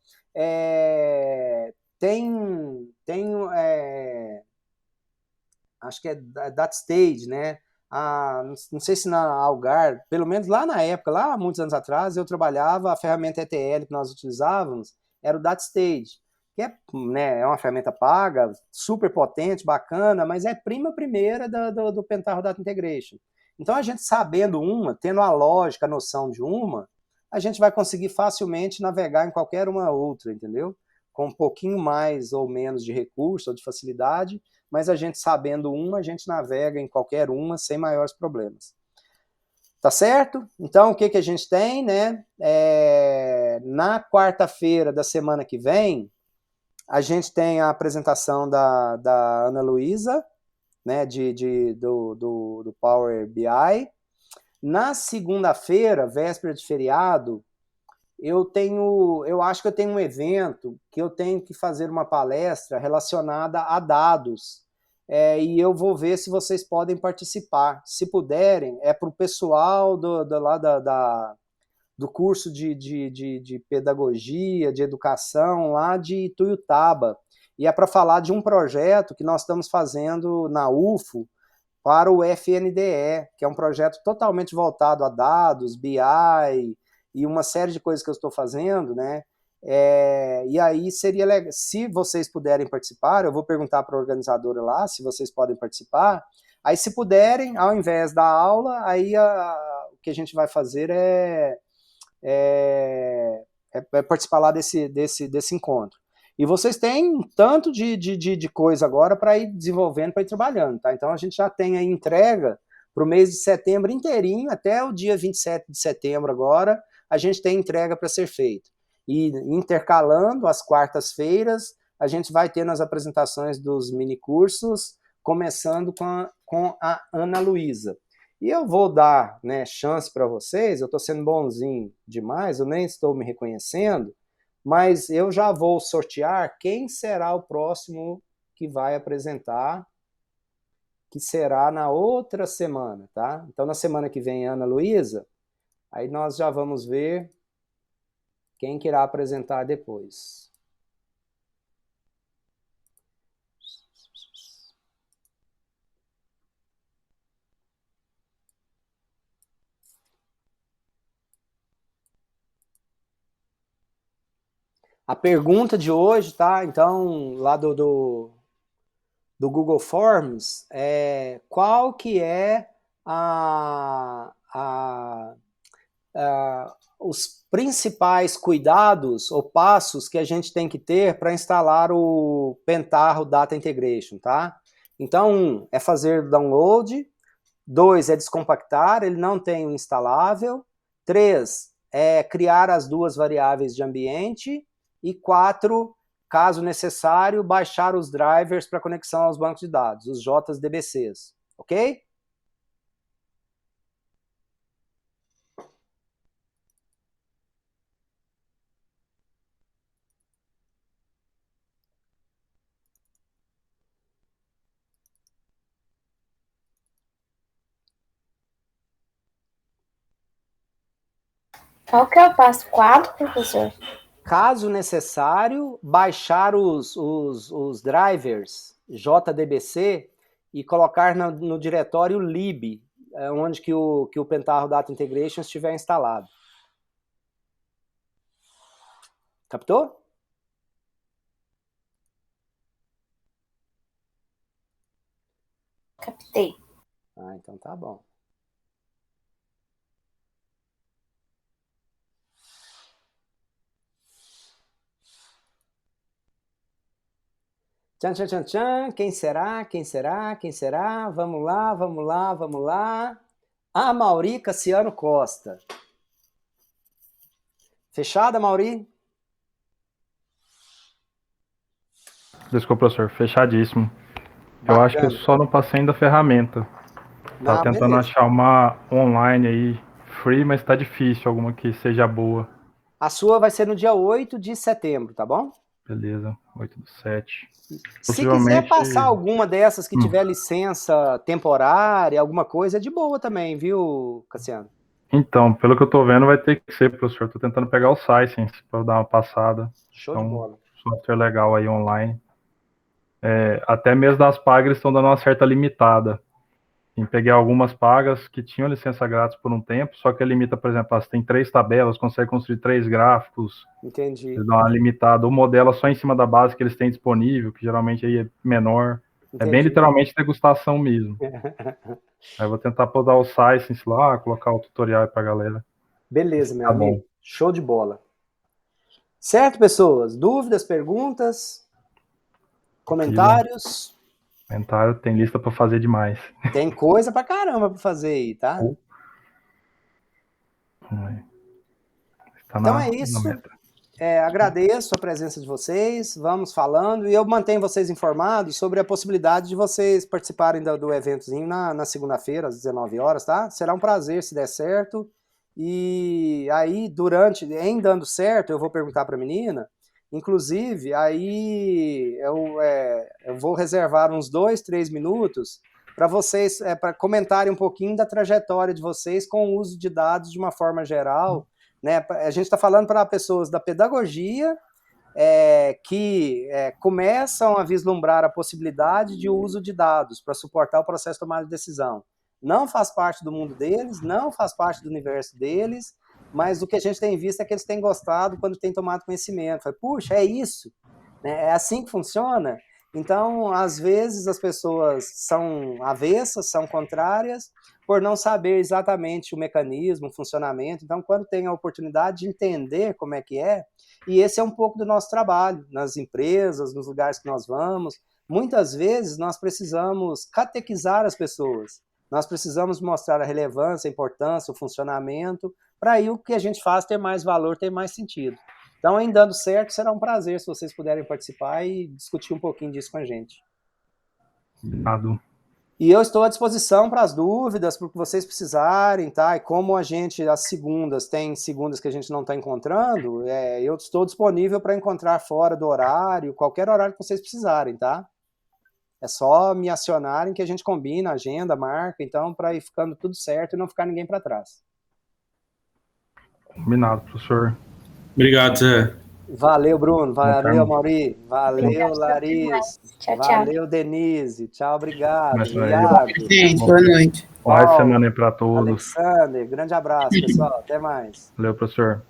Acho que é DataStage, né? Não sei se na Algar, pelo menos lá na época, lá há muitos anos atrás, eu trabalhava, a ferramenta ETL que nós utilizávamos era o DataStage, que né, é uma ferramenta paga, super potente, bacana, mas é prima primeira do Pentaho Data Integration. Então, a gente sabendo uma, tendo a lógica, a noção de uma, a gente vai conseguir facilmente navegar em qualquer uma outra, entendeu? Com um pouquinho mais ou menos de recurso ou de facilidade, mas a gente sabendo uma, a gente navega em qualquer uma sem maiores problemas. Tá certo? Então, o que a gente tem, né? Na quarta-feira da semana que vem, a gente tem a apresentação da Ana Luísa, né, do Power BI. Na segunda-feira, véspera de feriado, eu acho que eu tenho um evento que eu tenho que fazer uma palestra relacionada a dados. E eu vou ver se vocês podem participar. Se puderem, é para o pessoal do curso de pedagogia, de educação lá de Ituiutaba. E é para falar de um projeto que nós estamos fazendo na UFO para o FNDE, que é um projeto totalmente voltado a dados, BI, e uma série de coisas que eu estou fazendo, né? E aí seria legal, se vocês puderem participar, eu vou perguntar para a organizadora lá se vocês podem participar. Aí, se puderem, ao invés da aula, aí o que a gente vai fazer é participar lá desse encontro. E vocês têm um tanto de coisa agora para ir desenvolvendo, para ir trabalhando, tá? Então a gente já tem a entrega para o mês de setembro inteirinho, até o dia 27 de setembro agora, a gente tem entrega para ser feita. E intercalando as quartas-feiras, a gente vai ter nas apresentações dos minicursos, começando com a Ana Luísa. E eu vou dar, né, chance para vocês, eu estou sendo bonzinho demais, eu nem estou me reconhecendo, mas eu já vou sortear quem será o próximo que vai apresentar, que será na outra semana, tá? Então, na semana que vem, Ana Luísa, aí nós já vamos ver quem que irá apresentar depois. A pergunta de hoje, tá? Então, lá do Google Forms, qual que é os principais cuidados ou passos que a gente tem que ter para instalar o Pentaho Data Integration, tá? Então, é fazer download. 2, é descompactar, ele não tem o instalável. 3, é criar as duas variáveis de ambiente. E 4, caso necessário, baixar os drivers para conexão aos bancos de dados, os JDBCs, ok? Qual que é o passo 4, professor? Caso necessário, baixar os drivers JDBC e colocar no diretório lib, onde que o Pentaho Data Integration estiver instalado. Captou? Captei. Ah, então tá bom. Tchan, tchan, tchan, tchan. Quem será? Quem será? Quem será? Vamos lá, vamos lá, vamos lá. Mauri Cassiano Costa. Fechada, Mauri? Desculpa, professor, fechadíssimo. Bacana. Eu acho que eu só não passei ainda a ferramenta. Tá tentando beleza. achar uma online aí, free, mas tá difícil, alguma que seja boa. A sua vai ser no dia 8 de setembro, tá bom? Beleza, 8/7. Se quiser passar alguma dessas que tiver licença temporária, alguma coisa, é de boa também, viu, Cassiano? Então, pelo que eu tô vendo, vai ter que ser, professor. Tô tentando pegar o Sisense para dar uma passada. Show de bola. Software legal aí online. Até mesmo das pagas estão dando uma certa limitada. Peguei algumas pagas que tinham licença grátis por um tempo, só que limita, por exemplo, você tem 3 tabelas, consegue construir 3 gráficos. Entendi. Eles dão uma limitada. O modelo é só em cima da base que eles têm disponível, que geralmente aí é menor. Entendi. É bem literalmente degustação mesmo. Aí eu vou tentar podar o Sisense lá, colocar o tutorial aí pra galera. Beleza, meu amigo. Bom. Show de bola. Certo, pessoas? Dúvidas, perguntas? Comentários? Comentário tem lista para fazer demais. Tem coisa pra caramba pra fazer aí, tá? Então é isso. Agradeço a presença de vocês, vamos falando, e eu mantenho vocês informados sobre a possibilidade de vocês participarem do eventozinho na segunda-feira, às 19 horas, tá? Será um prazer se der certo. E aí, em dando certo, eu vou perguntar para a menina. Inclusive, aí eu vou reservar uns 2, 3 minutos para vocês, para comentarem um pouquinho da trajetória de vocês com o uso de dados de uma forma geral, né? A gente está falando para pessoas da pedagogia que começam a vislumbrar a possibilidade de uso de dados para suportar o processo de tomada de decisão. Não faz parte do mundo deles, não faz parte do universo deles, mas o que a gente tem visto é que eles têm gostado quando têm tomado conhecimento. Fala, puxa, é isso? Né? É assim que funciona? Então, às vezes, as pessoas são avessas, são contrárias, por não saber exatamente o mecanismo, o funcionamento. Então, quando tem a oportunidade de entender como é que é, e esse é um pouco do nosso trabalho, nas empresas, nos lugares que nós vamos, muitas vezes nós precisamos catequizar as pessoas, nós precisamos mostrar a relevância, a importância, o funcionamento, para aí o que a gente faz ter mais valor, ter mais sentido. Então, em dando certo, será um prazer se vocês puderem participar e discutir um pouquinho disso com a gente. Obrigado. E eu estou à disposição para as dúvidas, para o que vocês precisarem, tá? E como a gente, as segundas, tem segundas que a gente não está encontrando, eu estou disponível para encontrar fora do horário, qualquer horário que vocês precisarem, tá? É só me acionarem que a gente combina, agenda, marca, então, para ir ficando tudo certo e não ficar ninguém para trás. Combinado, professor. Obrigado, Zé. Valeu, Bruno. Valeu, Mauri. Valeu, Obrigada, Larissa. Tchau, tchau. Valeu, Denise. Tchau, obrigado. Mas aí- Iago. Gente, boa noite. Boa Paulo, semana aí para todos. Alexander, grande abraço, pessoal. Até mais. Valeu, professor.